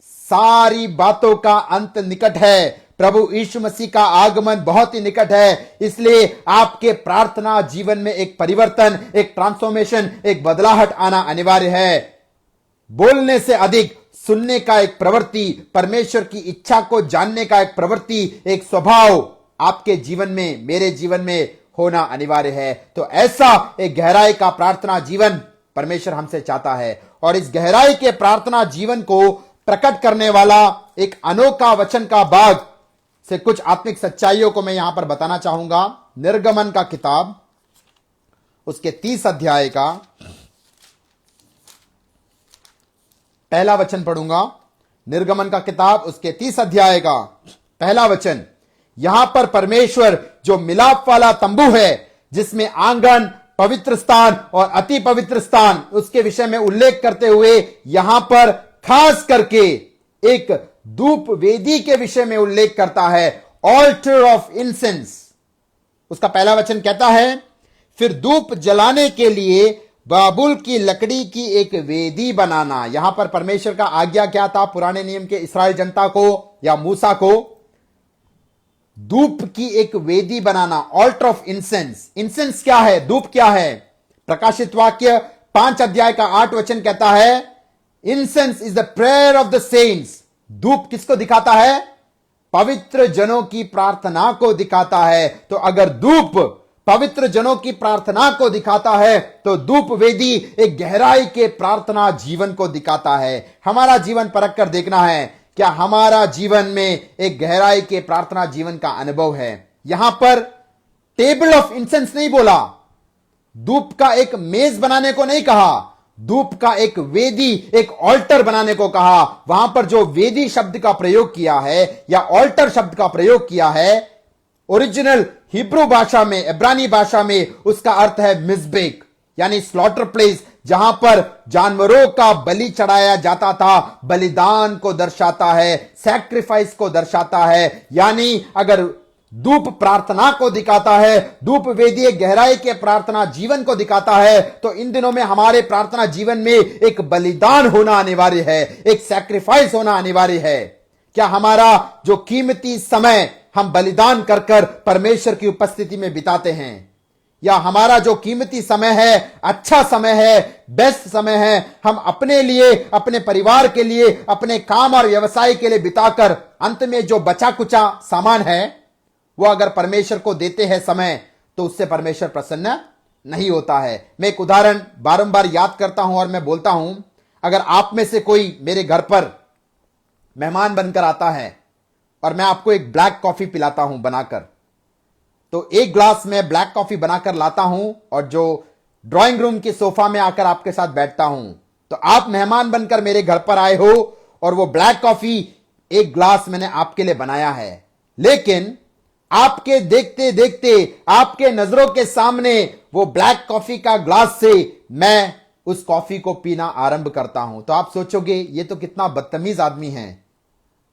Speaker 1: सारी बातों का अंत निकट है, प्रभु यीशु मसीह का आगमन बहुत ही निकट है। इसलिए आपके प्रार्थना जीवन में एक परिवर्तन, एक ट्रांसफॉर्मेशन, एक बदलाहट आना अनिवार्य है। बोलने से अधिक सुनने का एक प्रवृत्ति, परमेश्वर की इच्छा को जानने का एक प्रवृत्ति, एक स्वभाव आपके जीवन में, मेरे जीवन में होना अनिवार्य है। तो ऐसा एक गहराई का प्रार्थना जीवन परमेश्वर हमसे चाहता है। और इस गहराई के प्रार्थना जीवन को प्रकट करने वाला एक अनोखा वचन का भाग से कुछ आत्मिक सच्चाइयों को मैं यहां पर बताना चाहूंगा। निर्गमन का किताब उसके 30 अध्याय का पहला वचन पढ़ूंगा। निर्गमन का किताब उसके 30 अध्याय का पहला वचन। यहां पर परमेश्वर जो मिलाप वाला तंबू है, जिसमें आंगन, पवित्र स्थान और अति पवित्र स्थान, उसके विषय में उल्लेख करते हुए यहां पर खास करके एक धूप वेदी के विषय में उल्लेख करता है, ऑल्टर ऑफ इंसेंस। उसका पहला वचन कहता है, फिर धूप जलाने के लिए बाबुल की लकड़ी की एक वेदी बनाना। यहां पर परमेश्वर का आज्ञा क्या था पुराने नियम के इस्राएल जनता को या मूसा को? धूप की एक वेदी बनाना, ऑल्टर ऑफ इंसेंस। इंसेंस क्या है? धूप क्या है? प्रकाशित वाक्य 5 अध्याय का 8 वचन कहता है, incense is the prayer of the saints. धूप किसको दिखाता है? पवित्र जनों की प्रार्थना को दिखाता है। तो अगर धूप पवित्र जनों की प्रार्थना को दिखाता है, तो धूप वेदी एक गहराई के प्रार्थना जीवन को दिखाता है। हमारा जीवन परख कर देखना है, क्या हमारा जीवन में एक गहराई के प्रार्थना जीवन का अनुभव है? यहां पर टेबल ऑफ इंसेंस नहीं बोला, धूप का एक मेज बनाने को नहीं कहा, धूप का एक वेदी, एक ऑल्टर बनाने को कहा। वहां पर जो वेदी शब्द का प्रयोग किया है या ऑल्टर शब्द का प्रयोग किया है, ओरिजिनल हिब्रू भाषा में, इब्रानी भाषा में उसका अर्थ है मिज़बेक, यानी स्लॉटर प्लेस, जहां पर जानवरों का बलि चढ़ाया जाता था, बलिदान को दर्शाता है, सैक्रिफाइस को दर्शाता है। यानी अगर धूप प्रार्थना को दिखाता है, धूप वेदी गहराई के प्रार्थना जीवन को दिखाता है, तो इन दिनों में हमारे प्रार्थना जीवन में एक बलिदान होना अनिवार्य है, एक सैक्रिफाइस होना अनिवार्य है। क्या हमारा जो कीमती समय हम बलिदान कर कर परमेश्वर की उपस्थिति में बिताते हैं, या हमारा जो कीमती समय है, अच्छा समय है, बेस्ट समय है, हम अपने लिए, अपने परिवार के लिए, अपने काम और व्यवसाय के लिए बिताकर अंत में जो बचा कुचा सामान है वो अगर परमेश्वर को देते हैं समय, तो उससे परमेश्वर प्रसन्न नहीं होता है। मैं एक उदाहरण बारंबार याद करता हूं और मैं बोलता हूं, अगर आप में से कोई मेरे घर पर मेहमान बनकर आता है और मैं आपको एक ब्लैक कॉफी पिलाता हूं बनाकर, तो एक ग्लास में ब्लैक कॉफी बनाकर लाता हूं और जो ड्राइंग रूम के सोफा में आकर आपके साथ बैठता हूं, तो आप मेहमान बनकर मेरे घर पर आए हो और वो ब्लैक कॉफी एक ग्लास मैंने आपके लिए बनाया है, लेकिन आपके देखते देखते, आपके नजरों के सामने वो ब्लैक कॉफी का ग्लास से मैं उस कॉफी को पीना आरंभ करता हूं, तो आप सोचोगे ये तो कितना बदतमीज आदमी है।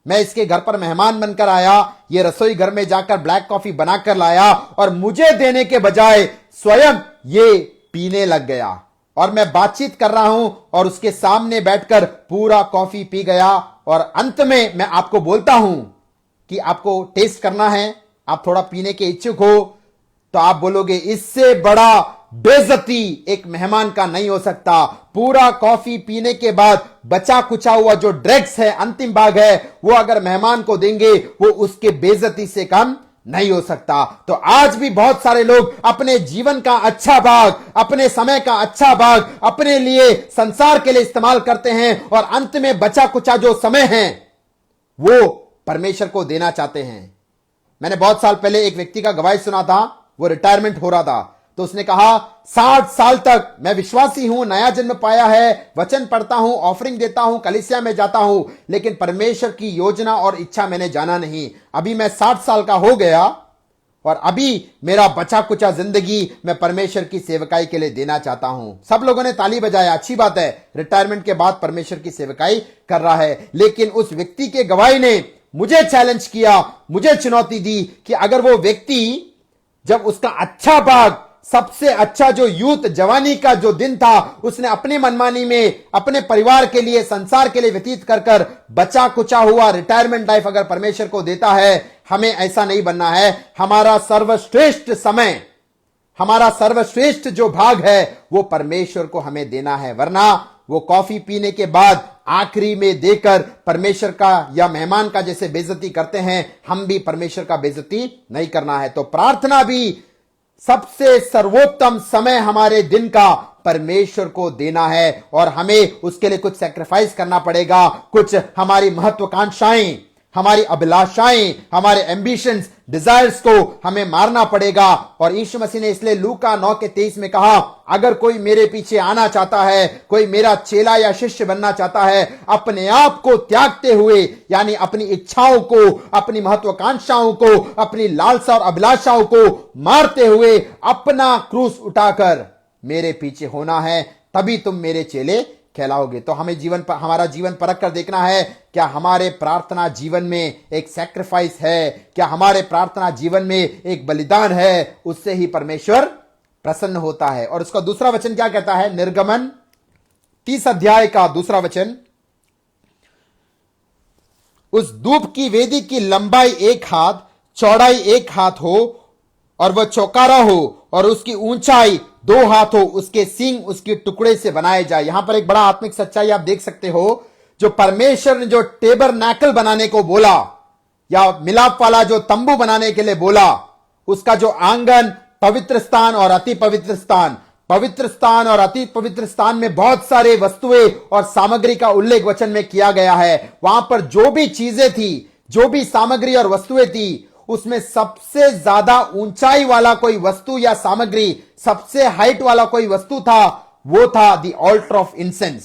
Speaker 1: मैं इसके घर पर मेहमान बनकर आया, ये रसोई घर में जाकर ब्लैक कॉफी बनाकर लाया और मुझे देने के बजाय स्वयं ये पीने लग गया, और मैं बातचीत कर रहा हूं और उसके सामने बैठकर पूरा कॉफी पी गया। और अंत में मैं आपको बोलता हूं कि आपको टेस्ट करना है, आप थोड़ा पीने के इच्छुक हो, तो आप बोलोगे इससे बड़ा बेइज्जती एक मेहमान का नहीं हो सकता। पूरा कॉफी पीने के बाद बचा कुचा हुआ जो ड्रग्स है, अंतिम भाग है, वो अगर मेहमान को देंगे वो उसके बेइज्जती से कम नहीं हो सकता। तो आज भी बहुत सारे लोग अपने जीवन का अच्छा भाग, अपने समय का अच्छा भाग अपने लिए, संसार के लिए इस्तेमाल करते हैं और अंत में बचा कुचा जो समय है वो परमेश्वर को देना चाहते हैं। मैंने बहुत साल पहले एक व्यक्ति का गवाही सुना था, वो रिटायरमेंट हो रहा था, तो उसने कहा 60 साल तक मैं विश्वासी हूं, नया जन्म पाया है, वचन पढ़ता हूं, ऑफरिंग देता हूं, कलीसिया में जाता हूं, लेकिन परमेश्वर की योजना और इच्छा मैंने जाना नहीं। अभी मैं 60 साल का हो गया और अभी मेरा बचा कुचा जिंदगी मैं परमेश्वर की सेवकाई के लिए देना चाहता हूं। सब लोगों ने ताली बजाया, अच्छी बात है, रिटायरमेंट के बाद परमेश्वर की सेवकाई कर रहा है। लेकिन उस व्यक्ति के गवाही ने मुझे चैलेंज किया, मुझे चुनौती दी कि अगर वो व्यक्ति जब उसका अच्छा भाग, सबसे अच्छा जो यूथ जवानी का जो दिन था, उसने अपनी मनमानी में अपने परिवार के लिए, संसार के लिए व्यतीत कर कर बचा कुचा हुआ रिटायरमेंट लाइफ अगर परमेश्वर को देता है, हमें ऐसा नहीं बनना है। हमारा सर्वश्रेष्ठ समय, हमारा सर्वश्रेष्ठ जो भाग है वो परमेश्वर को हमें देना है, वरना वो कॉफी पीने के बाद आखिरी में देकर परमेश्वर का या मेहमान का जैसे बेइज्जती करते हैं, हम भी परमेश्वर का बेइज्जती नहीं करना है। तो प्रार्थना भी सबसे सर्वोत्तम समय हमारे दिन का परमेश्वर को देना है और हमें उसके लिए कुछ सैक्रिफाइस करना पड़ेगा। कुछ हमारी महत्वाकांक्षाएं, हमारी अभिलाषाएं, हमारे एम्बिशंस, डिजायर्स को हमें मारना पड़ेगा। और यीशु मसीह ने इसलिए लूका 9:23 में कहा, अगर कोई मेरे पीछे आना चाहता है, कोई मेरा चेला या शिष्य बनना चाहता है, अपने आप को त्यागते हुए, यानी अपनी इच्छाओं को, अपनी महत्वाकांक्षाओं को, अपनी लालसा और अभिलाषाओं को मारते हुए अपना क्रूस उठाकर मेरे पीछे होना है, तभी तुम मेरे चेले कहलाओगे। तो हमें हमारा जीवन परख कर देखना है, क्या हमारे प्रार्थना जीवन में एक सैक्रिफाइस है, क्या हमारे प्रार्थना जीवन में एक बलिदान है, उससे ही परमेश्वर प्रसन्न होता है। और उसका दूसरा वचन क्या कहता है? निर्गमन 30 अध्याय का दूसरा वचन, उस धूप की वेदी की लंबाई 1 हाथ, चौड़ाई 1 हाथ हो और वह चौकारा हो और उसकी ऊंचाई 2 हाथ हो, उसके सींग उसके टुकड़े से बनाए जाए। यहां पर एक बड़ा आत्मिक सच्चाई आप देख सकते हो, जो परमेश्वर ने जो टेबरनैकल बनाने को बोला या मिलाप वाला जो तंबू बनाने के लिए बोला, उसका जो आंगन, पवित्र स्थान और अति पवित्र स्थान, पवित्र स्थान और अति पवित्र स्थान में बहुत सारे वस्तुएं और सामग्री का उल्लेख वचन में किया गया है। वहां पर जो भी चीजें थी, जो भी सामग्री और वस्तुएं थी, उसमें सबसे ज्यादा ऊंचाई वाला कोई वस्तु या सामग्री, सबसे हाइट वाला कोई वस्तु था, वो था द ऑल्टर ऑफ इंसेंस,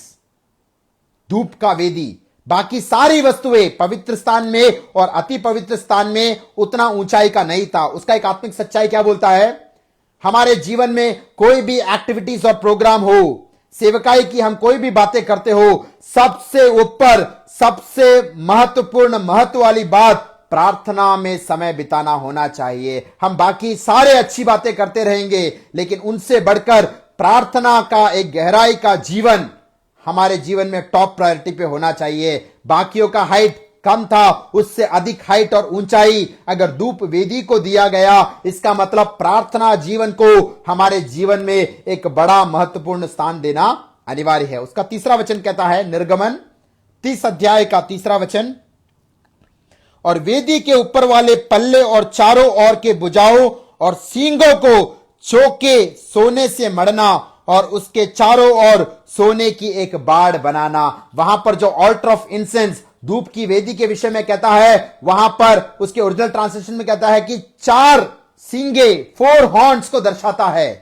Speaker 1: धूप का वेदी। बाकी सारी वस्तुएं पवित्र स्थान में और अति पवित्र स्थान में उतना ऊंचाई का नहीं था। उसका एक आत्मिक सच्चाई क्या बोलता है? हमारे जीवन में कोई भी एक्टिविटीज और प्रोग्राम हो, सेवकाई की हम कोई भी बातें करते हो, सबसे ऊपर, सबसे महत्वपूर्ण, महत्व वाली बात प्रार्थना में समय बिताना होना चाहिए। हम बाकी सारे अच्छी बातें करते रहेंगे, लेकिन उनसे बढ़कर प्रार्थना का एक गहराई का जीवन हमारे जीवन में टॉप प्रायोरिटी पे होना चाहिए। बाकियों का हाइट कम था, उससे अधिक हाइट और ऊंचाई अगर धूप वेदी को दिया गया, इसका मतलब प्रार्थना जीवन को हमारे जीवन में एक बड़ा महत्वपूर्ण स्थान देना अनिवार्य है। उसका तीसरा वचन कहता है, निर्गमन 30 अध्याय का तीसरा वचन, और वेदी के ऊपर वाले पल्ले और चारों ओर के भुजाओं और सींगों को चौके सोने से मढ़ना और उसके चारों ओर सोने की एक बाड़ बनाना। वहां पर जो ऑल्टर ऑफ इंसेंस, धूप की वेदी के विषय में कहता है, वहां पर उसके ओरिजिनल ट्रांसलेशन में कहता है कि 4 सींगे, 4 हॉर्न्स को दर्शाता है।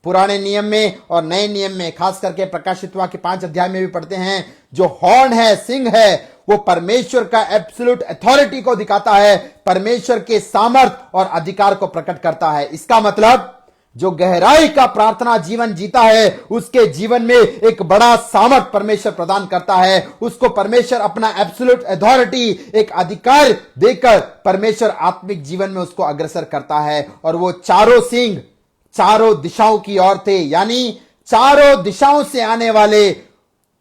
Speaker 1: पुराने नियम में और नए नियम में, खास करके प्रकाशित वाक्य 5 अध्याय में भी पढ़ते हैं, जो हॉर्न है, सिंह है, वो परमेश्वर का एब्सोल्यूट अथॉरिटी को दिखाता है, परमेश्वर के सामर्थ और अधिकार को प्रकट करता है। इसका मतलब जो गहराई का प्रार्थना जीवन जीता है, उसके जीवन में एक बड़ा सामर्थ परमेश्वर प्रदान करता है। उसको परमेश्वर अपना एब्सोल्यूट अथॉरिटी, एक अधिकार देकर परमेश्वर आत्मिक जीवन में उसको अग्रसर करता है। और वो चारों सिंह चारों दिशाओं की ओर थे, यानी चारों दिशाओं से आने वाले,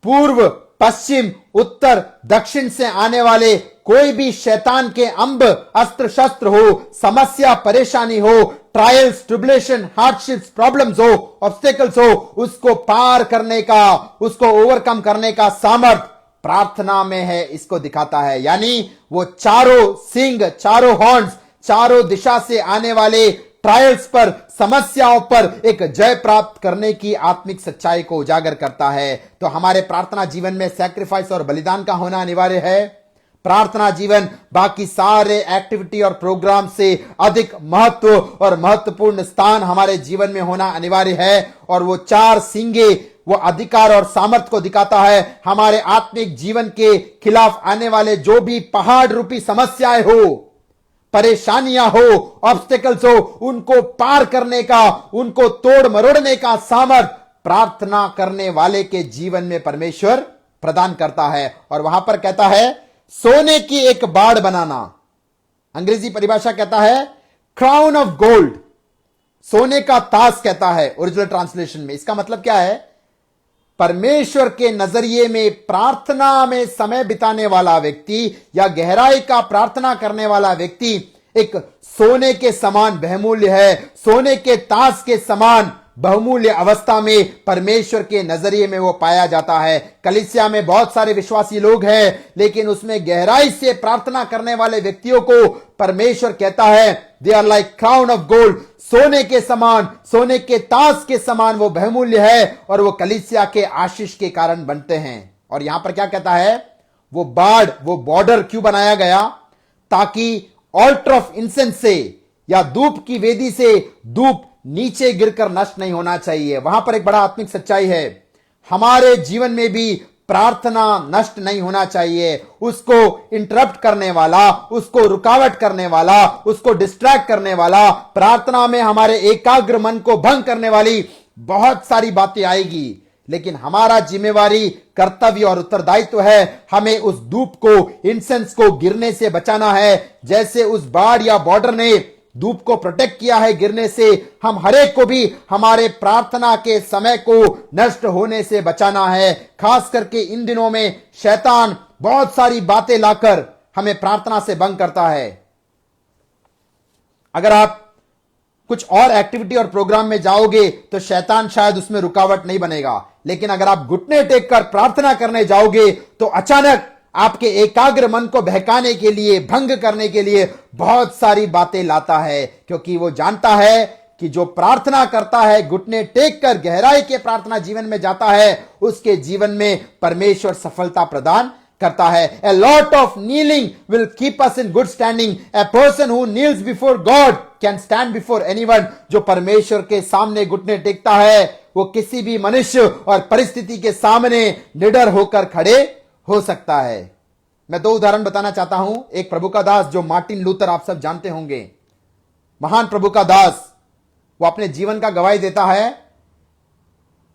Speaker 1: पूर्व, पश्चिम, उत्तर, दक्षिण से आने वाले कोई भी शैतान के अंब, अस्त्र शस्त्र हो, समस्या, परेशानी हो, ट्रायल्स, ट्रिबुलेशन, हार्डशिप्स, प्रॉब्लम्स हो, ऑब्स्टेकल्स हो, उसको पार करने का, उसको ओवरकम करने का सामर्थ प्रार्थना में है, इसको दिखाता है। यानी वो चारों सिंग, चारों हॉर्न्स, चारों दिशा से आने वाले ट्रायल्स पर, समस्याओं पर एक जय प्राप्त करने की आत्मिक सच्चाई को उजागर करता है। तो हमारे प्रार्थना जीवन में सैक्रिफाइस और बलिदान का होना अनिवार्य है। प्रार्थना जीवन बाकी सारे एक्टिविटी और प्रोग्राम से अधिक महत्व और महत्वपूर्ण स्थान हमारे जीवन में होना अनिवार्य है। और वो चार सींगे वो अधिकार और सामर्थ्य को दिखाता है। हमारे आत्मिक जीवन के खिलाफ आने वाले जो भी पहाड़ रूपी समस्याएं हो, परेशानियां हो, ऑब्स्टेकल्स हो, उनको पार करने का, उनको तोड़ मरोड़ने का सामर्थ्य प्रार्थना करने वाले के जीवन में परमेश्वर प्रदान करता है। और वहां पर कहता है सोने की एक बाड़ बनाना। अंग्रेजी परिभाषा कहता है क्राउन ऑफ गोल्ड, सोने का ताज कहता है ओरिजिनल ट्रांसलेशन में। इसका मतलब क्या है? परमेश्वर के नजरिए में प्रार्थना में समय बिताने वाला व्यक्ति या गहराई का प्रार्थना करने वाला व्यक्ति एक सोने के समान बहुमूल्य है, सोने के ताज के समान बहुमूल्य अवस्था में परमेश्वर के नजरिए में वो पाया जाता है। कलीसिया में बहुत सारे विश्वासी लोग हैं, लेकिन उसमें गहराई से प्रार्थना करने वाले व्यक्तियों को परमेश्वर कहता है they are like crown of gold, सोने के समान, सोने के ताज के समान वो बहुमूल्य है और वो कलीसिया के आशीष के कारण बनते हैं। और यहां पर क्या कहता है? वो बाड़, वो बॉर्डर क्यों बनाया गया? ताकि ऑल्टर ऑफ इंसेंस से या धूप की वेदी से धूप नीचे गिरकर नष्ट नहीं होना चाहिए। वहां पर एक बड़ा आत्मिक सच्चाई है, हमारे जीवन में भी प्रार्थना नष्ट नहीं होना चाहिए। उसको इंटरप्ट करने वाला, उसको रुकावट करने वाला, उसको डिस्ट्रैक्ट करने वाला, प्रार्थना में हमारे एकाग्र मन को भंग करने वाली बहुत सारी बातें आएगी। लेकिन हमारा जिम्मेवारी, कर्तव्य और उत्तरदायित्व है हमें उस धूप को, इंसेंस को गिरने से बचाना है। जैसे उस बाड़ या बॉर्डर ने धूप को प्रोटेक्ट किया है गिरने से, हम हरेक को भी हमारे प्रार्थना के समय को नष्ट होने से बचाना है। खास करके इन दिनों में शैतान बहुत सारी बातें लाकर हमें प्रार्थना से भंग करता है। अगर आप कुछ और एक्टिविटी और प्रोग्राम में जाओगे तो शैतान शायद उसमें रुकावट नहीं बनेगा, लेकिन अगर आप घुटने टेक कर प्रार्थना करने जाओगे तो अचानक आपके एकाग्र मन को बहकाने के लिए, भंग करने के लिए बहुत सारी बातें लाता है। क्योंकि वो जानता है कि जो प्रार्थना करता है, घुटने टेक कर गहराई के प्रार्थना जीवन में जाता है, उसके जीवन में परमेश्वर सफलता प्रदान करता है। A lot of kneeling will keep us in good standing. A person who kneels before God can stand before anyone. जो परमेश्वर के सामने घुटने टेकता है वो किसी भी मनुष्य और परिस्थिति के सामने निडर होकर खड़े हो सकता है। मैं दो उदाहरण बताना चाहता हूं। एक प्रभु का दास जो मार्टिन लूथर, आप सब जानते होंगे, महान प्रभु का दास, वो अपने जीवन का गवाही देता है,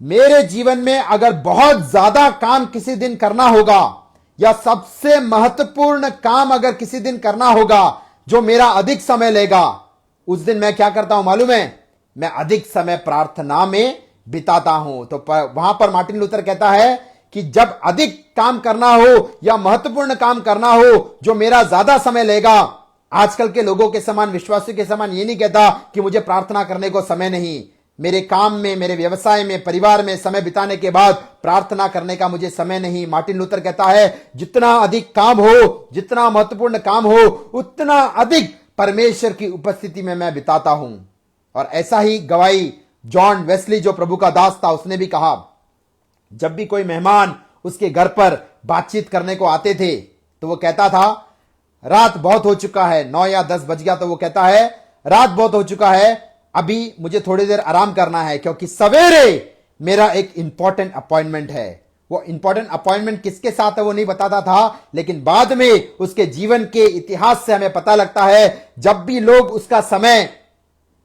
Speaker 1: मेरे जीवन में अगर बहुत ज्यादा काम किसी दिन करना होगा या सबसे महत्वपूर्ण काम अगर किसी दिन करना होगा जो मेरा अधिक समय लेगा, उस दिन मैं क्या करता हूं मालूम है? मैं अधिक समय प्रार्थना में बिताता हूं। तो वहां पर मार्टिन लूथर कहता है कि जब अधिक काम करना हो या महत्वपूर्ण काम करना हो जो मेरा ज्यादा समय लेगा, आजकल के लोगों के समान, विश्वासियों के समान ये नहीं कहता कि मुझे प्रार्थना करने को समय नहीं, मेरे काम में, मेरे व्यवसाय में, परिवार में समय बिताने के बाद प्रार्थना करने का मुझे समय नहीं। मार्टिन लूथर कहता है जितना अधिक काम हो, जितना महत्वपूर्ण काम हो, उतना अधिक परमेश्वर की उपस्थिति में मैं बिताता हूं। और ऐसा ही गवाही जॉन वेस्ली जो प्रभु का दास था, उसने भी कहा, जब भी कोई मेहमान उसके घर पर बातचीत करने को आते थे तो वो कहता था रात बहुत हो चुका है, 9 या 10 बज गया तो वो कहता है रात बहुत हो चुका है, अभी मुझे थोड़ी देर आराम करना है क्योंकि सवेरे मेरा एक इंपॉर्टेंट अपॉइंटमेंट है। वो इंपॉर्टेंट अपॉइंटमेंट किसके साथ है वो नहीं बताता था, लेकिन बाद में उसके जीवन के इतिहास से हमें पता लगता है जब भी लोग उसका समय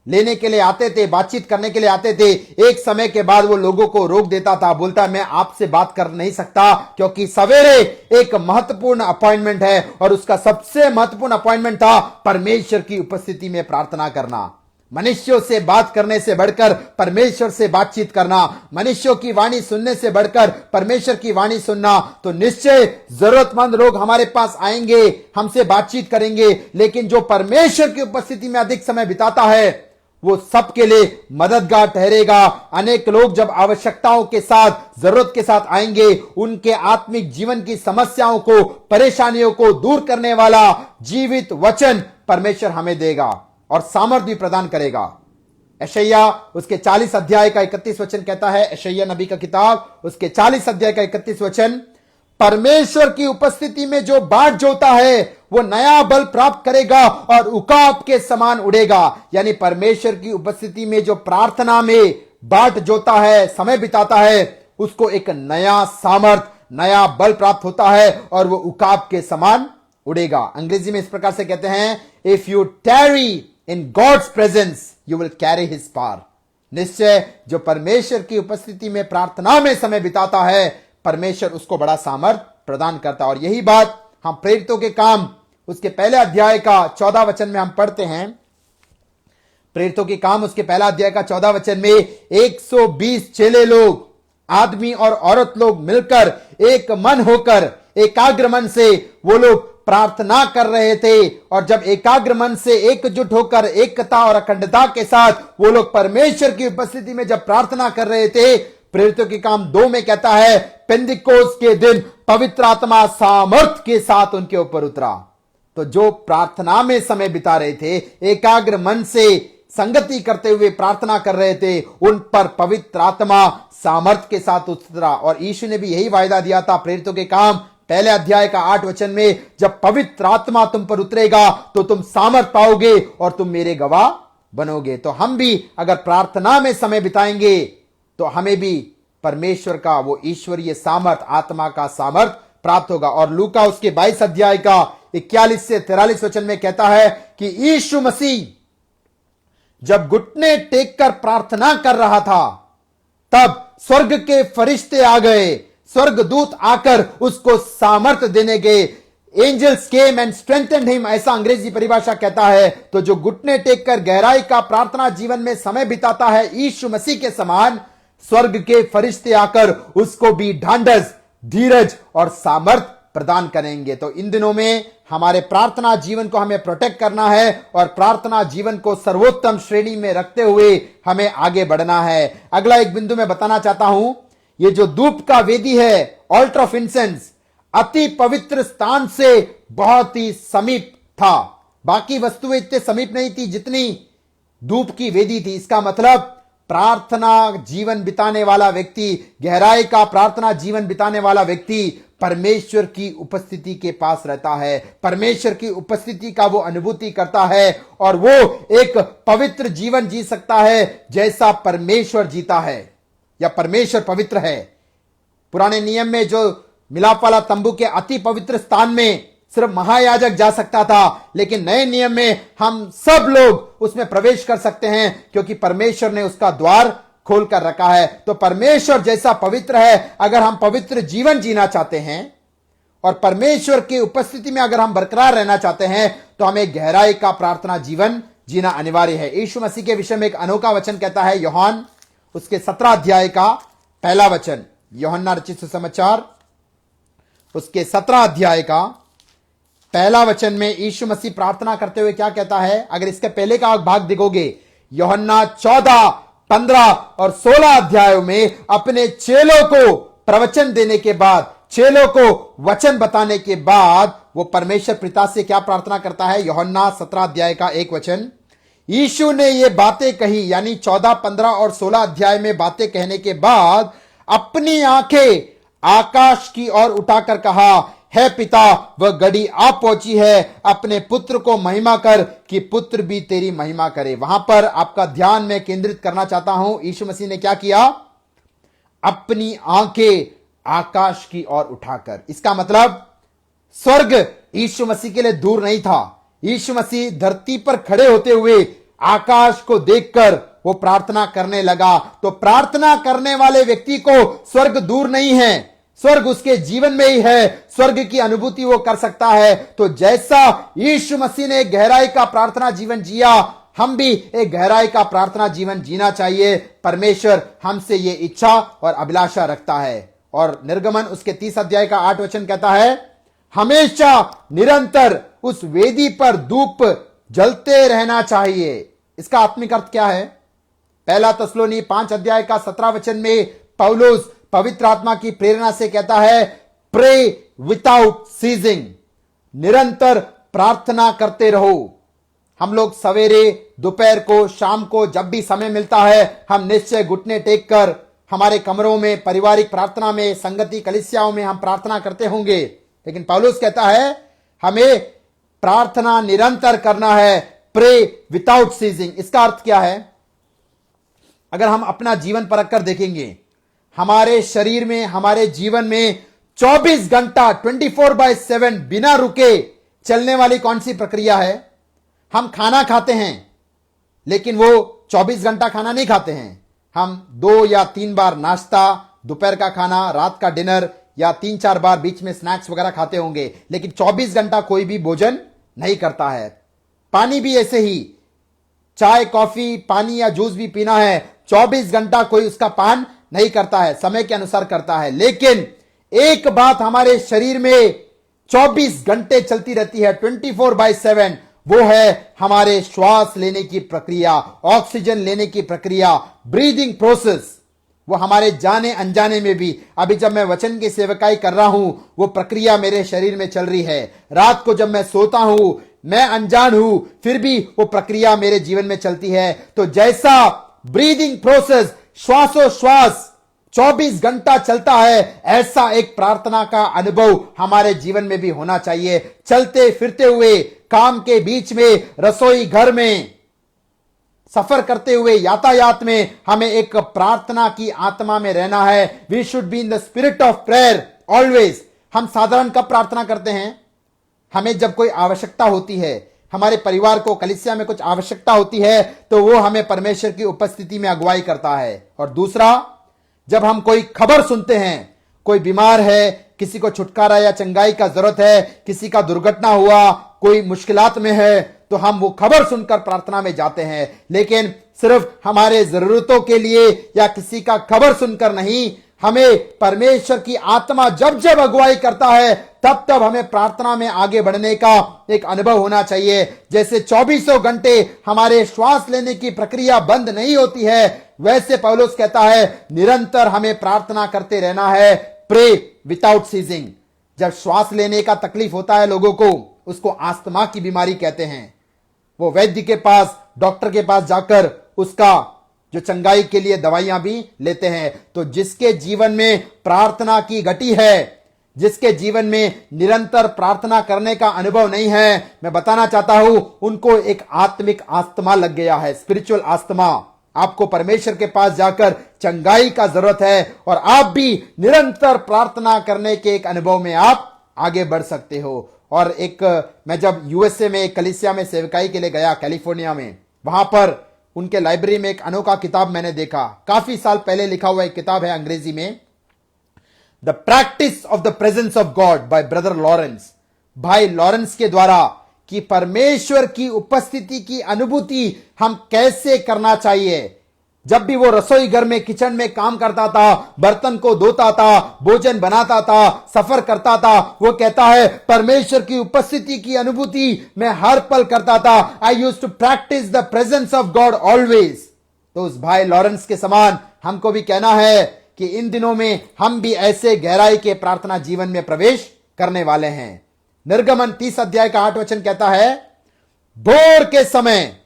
Speaker 1: लेने के लिए आते थे, बातचीत करने के लिए आते थे, एक समय के बाद वो लोगों को रोक देता था, बोलता मैं आपसे बात कर नहीं सकता क्योंकि सवेरे एक महत्वपूर्ण अपॉइंटमेंट है। और उसका सबसे महत्वपूर्ण अपॉइंटमेंट था परमेश्वर की उपस्थिति में प्रार्थना करना। मनुष्यों से बात करने से बढ़कर परमेश्वर से बातचीत करना, मनुष्यों की वाणी सुनने से बढ़कर परमेश्वर की वाणी सुनना। तो निश्चय जरूरतमंद लोग हमारे पास आएंगे, हमसे बातचीत करेंगे, लेकिन जो परमेश्वर की उपस्थिति में अधिक समय बिताता है वो सबके लिए मददगार ठहरेगा। अनेक लोग जब आवश्यकताओं के साथ, जरूरत के साथ आएंगे, उनके आत्मिक जीवन की समस्याओं को, परेशानियों को दूर करने वाला जीवित वचन परमेश्वर हमें देगा और सामर्थ भी प्रदान करेगा। यशायाह उसके 40 अध्याय का 31 वचन कहता है, यशायाह नबी का किताब उसके 40 अध्याय का 31 वचन, परमेश्वर की उपस्थिति में जो बाट जोता है वो नया बल प्राप्त करेगा और उकाब के समान उड़ेगा। यानी परमेश्वर की उपस्थिति में जो प्रार्थना में बाट जोता है, समय बिताता है, उसको एक नया सामर्थ, नया बल प्राप्त होता है और वो उकाब के समान उड़ेगा। अंग्रेजी में इस प्रकार से कहते हैं, if you tarry in God's presence you will carry his power. निश्चय जो परमेश्वर की उपस्थिति में प्रार्थना में समय बिताता है, परमेश्वर उसको बड़ा सामर्थ प्रदान करता है। और यही बात हम प्रेरितों के काम उसके पहले अध्याय का 14 वचन में हम पढ़ते हैं। प्रेरितों के काम उसके पहला अध्याय का 14 वचन में 120 चेले लोग, आदमी और औरत लोग मिलकर एक मन होकर, एकाग्र मन से वो लोग प्रार्थना कर रहे थे। और जब एकाग्र मन से एकजुट होकर, एकता और अखंडता के साथ वो लोग परमेश्वर की उपस्थिति में जब प्रार्थना कर रहे थे, प्रेरितों के काम 2 में कहता है, पेंतिकोस्त के दिन पवित्र आत्मा सामर्थ के साथ उनके ऊपर उतरा। तो जो प्रार्थना में समय बिता रहे थे, एकाग्र मन से संगति करते हुए प्रार्थना कर रहे थे, उन पर पवित्र आत्मा सामर्थ के साथ उतरा। और यीशु ने भी यही वायदा दिया था प्रेरितों के काम पहले अध्याय का 8 वचन में, जब पवित्र आत्मा तुम पर उतरेगा तो तुम सामर्थ पाओगे और तुम मेरे गवाह बनोगे। तो हम भी अगर प्रार्थना में समय बिताएंगे तो हमें भी परमेश्वर का वो ईश्वरीय सामर्थ, आत्मा का सामर्थ प्राप्त होगा। और लूका उसके 22 अध्याय का 41 से 43 वचन में कहता है कि यीशु मसीह जब घुटने टेक कर प्रार्थना कर रहा था, तब स्वर्ग के फरिश्ते आ गए, स्वर्गदूत आकर उसको सामर्थ देने गए। Angels came and strengthened him, ऐसा अंग्रेजी परिभाषा कहता है। तो जो घुटने टेक कर गहराई का प्रार्थना जीवन में समय बिताता है, यीशु मसीह के समान स्वर्ग के फरिश्ते आकर उसको भी ढांढस, धीरज और सामर्थ प्रदान करेंगे। तो इन दिनों में हमारे प्रार्थना जीवन को हमें प्रोटेक्ट करना है और प्रार्थना जीवन को सर्वोत्तम श्रेणी में रखते हुए हमें आगे बढ़ना है। अगला एक बिंदु मैं बताना चाहता हूं, ये जो धूप का वेदी है, ऑल्टर ऑफ इंसेंस, अति पवित्र स्थान से बहुत ही समीप था। बाकी वस्तुएं इतने समीप नहीं थी जितनी धूप की वेदी थी। इसका मतलब प्रार्थना जीवन बिताने वाला व्यक्ति, गहराई का प्रार्थना जीवन बिताने वाला व्यक्ति परमेश्वर की उपस्थिति के पास रहता है, परमेश्वर की उपस्थिति का वो अनुभूति करता है और वो एक पवित्र जीवन जी सकता है जैसा परमेश्वर जीता है या परमेश्वर पवित्र है। पुराने नियम में जो मिलाप वाला तंबू के अति पवित्र स्थान में सिर्फ महायाजक जा सकता था, लेकिन नए नियम में हम सब लोग उसमें प्रवेश कर सकते हैं क्योंकि परमेश्वर ने उसका द्वार खोल कर रखा है। तो परमेश्वर जैसा पवित्र है, अगर हम पवित्र जीवन जीना चाहते हैं और परमेश्वर की उपस्थिति में अगर हम बरकरार रहना चाहते हैं तो हमें गहराई का प्रार्थना जीवन जीना अनिवार्य है। यीशु मसीह के विषय में एक अनोखा वचन कहता है, यूहन्ना उसके 17 अध्याय का पहला वचन, यूहन्ना रचित सुसमाचार उसके 17 अध्याय का पहला वचन में यीशु मसीह प्रार्थना करते हुए क्या कहता है? अगर इसके पहले का भाग देखोगे, यूहन्ना 14, 15 और 16 अध्यायों में अपने चेलों को प्रवचन देने के बाद, चेलों को वचन बताने के बाद वो परमेश्वर पिता से क्या प्रार्थना करता है? यूहन्ना 17 अध्याय का एक वचन, यीशु ने ये बातें कही, यानी 14, 15 और 16 अध्याय में बातें कहने के बाद अपनी आंखें आकाश की ओर उठाकर कहा, है पिता, वह घड़ी आ पहुंची है, अपने पुत्र को महिमा कर कि पुत्र भी तेरी महिमा करे। वहां पर आपका ध्यान मैं केंद्रित करना चाहता हूं। यीशु मसीह ने क्या किया? अपनी आंखें आकाश की ओर उठाकर। इसका मतलब स्वर्ग यीशु मसीह के लिए दूर नहीं था। यीशु मसीह धरती पर खड़े होते हुए आकाश को देखकर वो प्रार्थना करने लगा। तो प्रार्थना करने वाले व्यक्ति को स्वर्ग दूर नहीं है, स्वर्ग उसके जीवन में ही है, स्वर्ग की अनुभूति वो कर सकता है। तो जैसा यीशु मसीह ने गहराई का प्रार्थना जीवन जिया, हम भी एक गहराई का प्रार्थना जीवन जीना चाहिए। परमेश्वर हमसे ये इच्छा और अभिलाषा रखता है। और निर्गमन उसके 30 अध्याय का 8 वचन कहता है, हमेशा निरंतर उस वेदी पर धूप जलते रहना चाहिए। इसका आत्मिक अर्थ क्या है? पहला तसलोनी 5 अध्याय का 17 वचन में पौलुस पवित्र आत्मा की प्रेरणा से कहता है, प्रे विदाउट सीजिंग, निरंतर प्रार्थना करते रहो। हम लोग सवेरे, दोपहर को, शाम को, जब भी समय मिलता है, हम निश्चय घुटने टेक कर हमारे कमरों में, पारिवारिक प्रार्थना में, संगति कलीसियाओं में हम प्रार्थना करते होंगे। लेकिन पौलुस कहता है हमें प्रार्थना निरंतर करना है, प्रे विदाउट सीजिंग। इसका अर्थ क्या है? अगर हम अपना जीवन परख कर देखेंगे, हमारे शरीर में, हमारे जीवन में 24 घंटा 24/7 बिना रुके चलने वाली कौन सी प्रक्रिया है? हम खाना खाते हैं, लेकिन वो 24 घंटा खाना नहीं खाते हैं। हम 2 या 3 बार नाश्ता, दोपहर का खाना, रात का डिनर, या 3-4 बार बीच में स्नैक्स वगैरह खाते होंगे, लेकिन 24 घंटा कोई भी भोजन नहीं करता है। पानी भी ऐसे ही, चाय, कॉफी, पानी या जूस भी पीना है, 24 घंटा कोई उसका पान नहीं करता है, समय के अनुसार करता है। लेकिन एक बात हमारे शरीर में 24 घंटे चलती रहती है, 24/7, वो है हमारे श्वास लेने की प्रक्रिया, ऑक्सीजन लेने की प्रक्रिया, ब्रीदिंग प्रोसेस। वो हमारे जाने अनजाने में भी, अभी जब मैं वचन की सेवकाई कर रहा हूं, वो प्रक्रिया मेरे शरीर में चल रही है। रात को जब मैं सोता हूं, मैं अनजान हूं, फिर भी वो प्रक्रिया मेरे जीवन में चलती है। तो जैसा ब्रीदिंग प्रोसेस, श्वासोश्वास 24 घंटा चलता है, ऐसा एक प्रार्थना का अनुभव हमारे जीवन में भी होना चाहिए। चलते फिरते हुए, काम के बीच में, रसोई घर में, सफर करते हुए, यातायात में, हमें एक प्रार्थना की आत्मा में रहना है। We should be in the spirit of prayer always. हम साधारण कब प्रार्थना करते हैं? हमें जब कोई आवश्यकता होती है, हमारे परिवार को, कलीसिया में कुछ आवश्यकता होती है, तो वो हमें परमेश्वर की उपस्थिति में अगुवाई करता है। और दूसरा, जब हम कोई खबर सुनते हैं, कोई बीमार है, किसी को छुटकारा या चंगाई का जरूरत है, किसी का दुर्घटना हुआ, कोई मुश्किलात में है, तो हम वो खबर सुनकर प्रार्थना में जाते हैं। लेकिन सिर्फ हमारे जरूरतों के लिए या किसी का खबर सुनकर नहीं, हमें परमेश्वर की आत्मा जब जब अगुवाई करता है, तब तब हमें प्रार्थना में आगे बढ़ने का एक अनुभव होना चाहिए। जैसे 24 घंटे हमारे श्वास लेने की प्रक्रिया बंद नहीं होती है, वैसे पौलुस कहता है निरंतर हमें प्रार्थना करते रहना है, प्रे विदाउट सीजिंग। जब श्वास लेने का तकलीफ होता है लोगों को, उसको आस्थमा की बीमारी कहते हैं। वो वैद्य के पास, डॉक्टर के पास जाकर उसका जो चंगाई के लिए दवाइयां भी लेते हैं। तो जिसके जीवन में प्रार्थना की गति है, जिसके जीवन में निरंतर प्रार्थना करने का अनुभव नहीं है, मैं बताना चाहता हूं, उनको एक आत्मिक आस्थमा लग गया है, स्पिरिचुअल आस्थमा। आपको परमेश्वर के पास जाकर चंगाई का जरूरत है, और आप भी निरंतर प्रार्थना करने के एक अनुभव में आप आगे बढ़ सकते हो। और मैं जब यूएसए में एक कलीसिया में सेवकाई के लिए गया, कैलिफोर्निया में, वहां पर उनके लाइब्रेरी में एक अनोखा किताब मैंने देखा। काफी साल पहले लिखा हुआ एक किताब है अंग्रेजी में, the practice of the presence of God by brother Lawrence, भाई लॉरेंस के द्वारा, कि परमेश्वर की उपस्थिति की अनुभूति हम कैसे करना चाहिए। जब भी वो रसोई घर में, किचन में काम करता था, बर्तन को धोता था, भोजन बनाता था, सफर करता था, वो कहता है परमेश्वर की उपस्थिति की अनुभूति मैं हर पल करता था। I used to practise the presence of God always. तो उस भाई लॉरेंस के समान हमको भी कहना है कि इन दिनों में हम भी ऐसे गहराई के प्रार्थना जीवन में प्रवेश करने वाले हैं। निर्गमन 30 अध्याय का 8 वचन कहता है, भोर के समय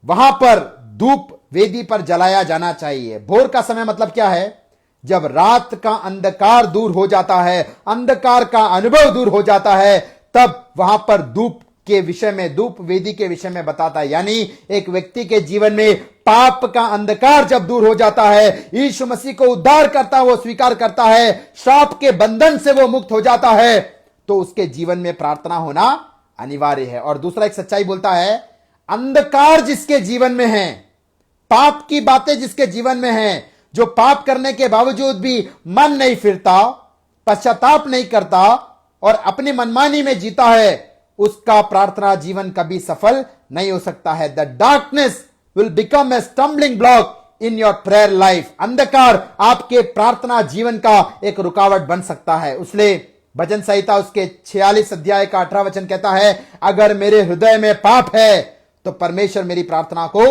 Speaker 1: वहां पर धूप वेदी पर जलाया जाना चाहिए। भोर का समय मतलब क्या है? जब रात का अंधकार दूर हो जाता है, अंधकार का अनुभव दूर हो जाता है, तब वहां पर धूप के विषय में, धूप वेदी के विषय में बताता है। यानी एक व्यक्ति के जीवन में पाप का अंधकार जब दूर हो जाता है, यीशु मसीह को उद्धार करता, वो स्वीकार करता है, श्राप के बंधन से वो मुक्त हो जाता है, तो उसके जीवन में प्रार्थना होना अनिवार्य है। और दूसरा एक सच्चाई बोलता है, अंधकार जिसके जीवन में है, पाप की बातें जिसके जीवन में है, जो पाप करने के बावजूद भी मन नहीं फिरता, पश्चाताप नहीं करता और अपनी मनमानी में जीता है, उसका प्रार्थना जीवन कभी सफल नहीं हो सकता है। The darkness will become a stumbling block in your prayer life. अंधकार आपके प्रार्थना जीवन का एक रुकावट बन सकता है। इसलिए भजन संहिता उसके 46 अध्याय का 18 वचन कहता है, अगर मेरे हृदय में पाप है तो परमेश्वर मेरी प्रार्थना को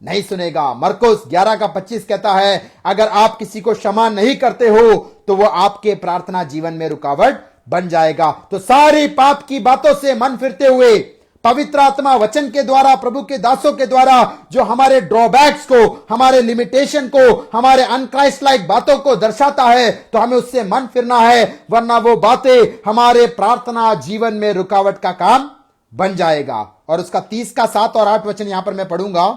Speaker 1: नहीं सुनेगा। मरकुस 11 का 25 कहता है, अगर आप किसी को क्षमा नहीं करते हो तो वो आपके प्रार्थना जीवन में रुकावट बन जाएगा। तो सारी पाप की बातों से मन फिरते हुए पवित्र आत्मा वचन के द्वारा, प्रभु के दासों के द्वारा जो हमारे ड्रॉबैक्स को, हमारे लिमिटेशन को, हमारे अनक्राइस्ट लाइक बातों को दर्शाता है, तो हमें उससे मन फिरना है, वरना वो बातें हमारे प्रार्थना जीवन में रुकावट का काम बन जाएगा। और उसका 30 का 7 और 8 वचन यहां पर मैं पढ़ूंगा।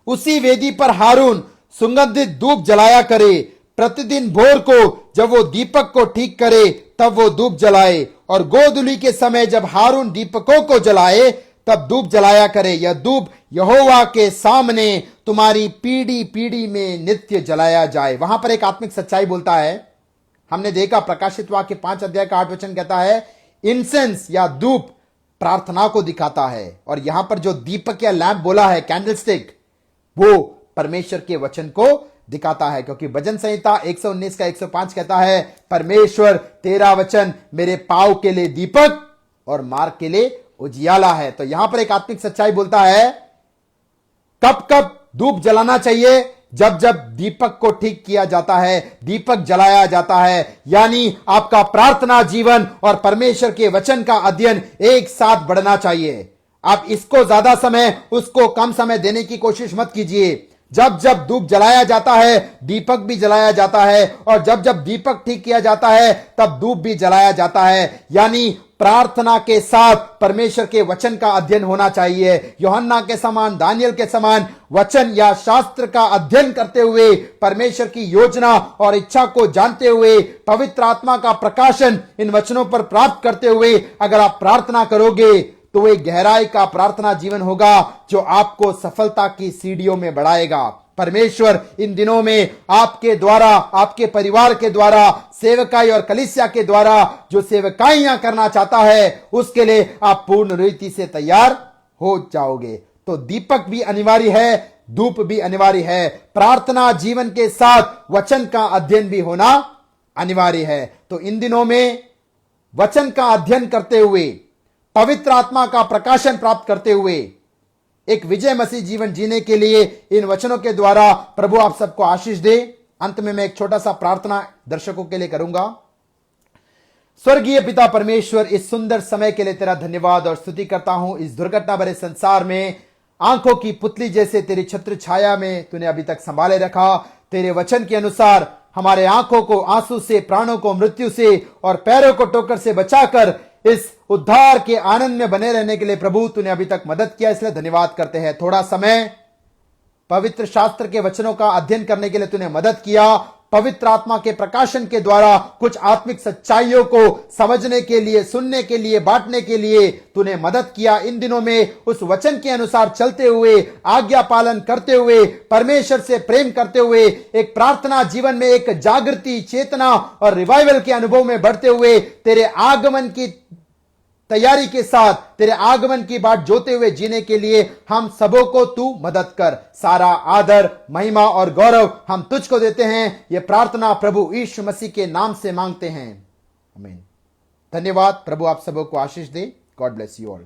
Speaker 1: उसी वेदी पर हारून सुगंधित धूप जलाया करे, प्रतिदिन भोर को जब वो दीपक को ठीक करे तब वो धूप जलाए, और गोधूली के समय जब हारून दीपकों को जलाए तब धूप जलाया करे। यह धूप यहोवा के सामने तुम्हारी पीढ़ी पीढ़ी में नित्य जलाया जाए। वहां पर एक आत्मिक सच्चाई बोलता है, हमने देखा प्रकाशित वाक्य 5 अध्याय का 8 वचन कहता है, इंसेंस या धूप प्रार्थना को दिखाता है। और यहां पर जो दीपक या लैंप बोला है, कैंडलस्टिक, वो परमेश्वर के वचन को दिखाता है। क्योंकि भजन संहिता 119 का 105 कहता है, परमेश्वर तेरा वचन मेरे पांव के लिए दीपक और मार्ग के लिए उजियाला है। तो यहां पर एक आत्मिक सच्चाई बोलता है, कब कब धूप जलाना चाहिए? जब जब दीपक को ठीक किया जाता है, दीपक जलाया जाता है, यानी आपका प्रार्थना जीवन और परमेश्वर के वचन का अध्ययन एक साथ बढ़ना चाहिए। आप इसको ज्यादा समय, उसको कम समय देने की कोशिश मत कीजिए। जब जब धूप जलाया जाता है, दीपक भी जलाया जाता है, और जब जब दीपक ठीक किया जाता है तब धूप भी जलाया जाता है। यानी प्रार्थना के साथ परमेश्वर के वचन का अध्ययन होना चाहिए। यूहन्ना के समान, दानियल के समान वचन या शास्त्र का अध्ययन करते हुए, परमेश्वर की योजना और इच्छा को जानते हुए, पवित्र आत्मा का प्रकाशन इन वचनों पर प्राप्त करते हुए अगर आप प्रार्थना करोगे तो वह गहराई का प्रार्थना जीवन होगा जो आपको सफलता की सीढ़ियों में बढ़ाएगा। परमेश्वर इन दिनों में आपके द्वारा, आपके परिवार के द्वारा, सेवकाई और कलीसिया के द्वारा जो सेवकाइयां करना चाहता है, उसके लिए आप पूर्ण रीति से तैयार हो जाओगे। तो दीपक भी अनिवार्य है, धूप भी अनिवार्य है, प्रार्थना जीवन के साथ वचन का अध्ययन भी होना अनिवार्य है। तो इन दिनों में वचन का अध्ययन करते हुए, पवित्र आत्मा का प्रकाशन प्राप्त करते हुए एक विजय मसीह जीवन जीने के लिए इन वचनों के द्वारा प्रभु आप सबको आशीष दे। अंत में मैं एक छोटा सा प्रार्थना दर्शकों के लिए करूंगा। स्वर्गीय पिता परमेश्वर, इस सुंदर समय के लिए तेरा धन्यवाद और स्तुति करता हूं। इस दुर्घटना भरे संसार में आंखों की पुतली जैसे तेरी छत्र छाया में तूने अभी तक संभाले रखा। तेरे वचन के अनुसार हमारे आंखों को आंसू से, प्राणों को मृत्यु से और पैरों को ठोकर से बचाकर इस उद्धार के आनंद में बने रहने के लिए प्रभु तूने अभी तक मदद किया, इसलिए धन्यवाद करते हैं। थोड़ा समय पवित्र शास्त्र के वचनों का अध्ययन करने के लिए तूने मदद किया। पवित्र आत्मा के प्रकाशन के द्वारा कुछ आत्मिक सच्चाइयों को समझने के लिए, सुनने के लिए, बांटने के लिए तूने मदद किया। इन दिनों में उस वचन के अनुसार चलते हुए, आज्ञा पालन करते हुए, परमेश्वर से प्रेम करते हुए, एक प्रार्थना जीवन में एक जागृति, चेतना और रिवाइवल के अनुभव में बढ़ते हुए, तेरे आगमन की तैयारी के साथ, तेरे आगमन की बाट जोते हुए जीने के लिए हम सबों को तू मदद कर। सारा आदर, महिमा और गौरव हम तुझको देते हैं। यह प्रार्थना प्रभु यीशु मसीह के नाम से मांगते हैं, आमीन। धन्यवाद। प्रभु आप सबों को आशीष दे। God bless you all.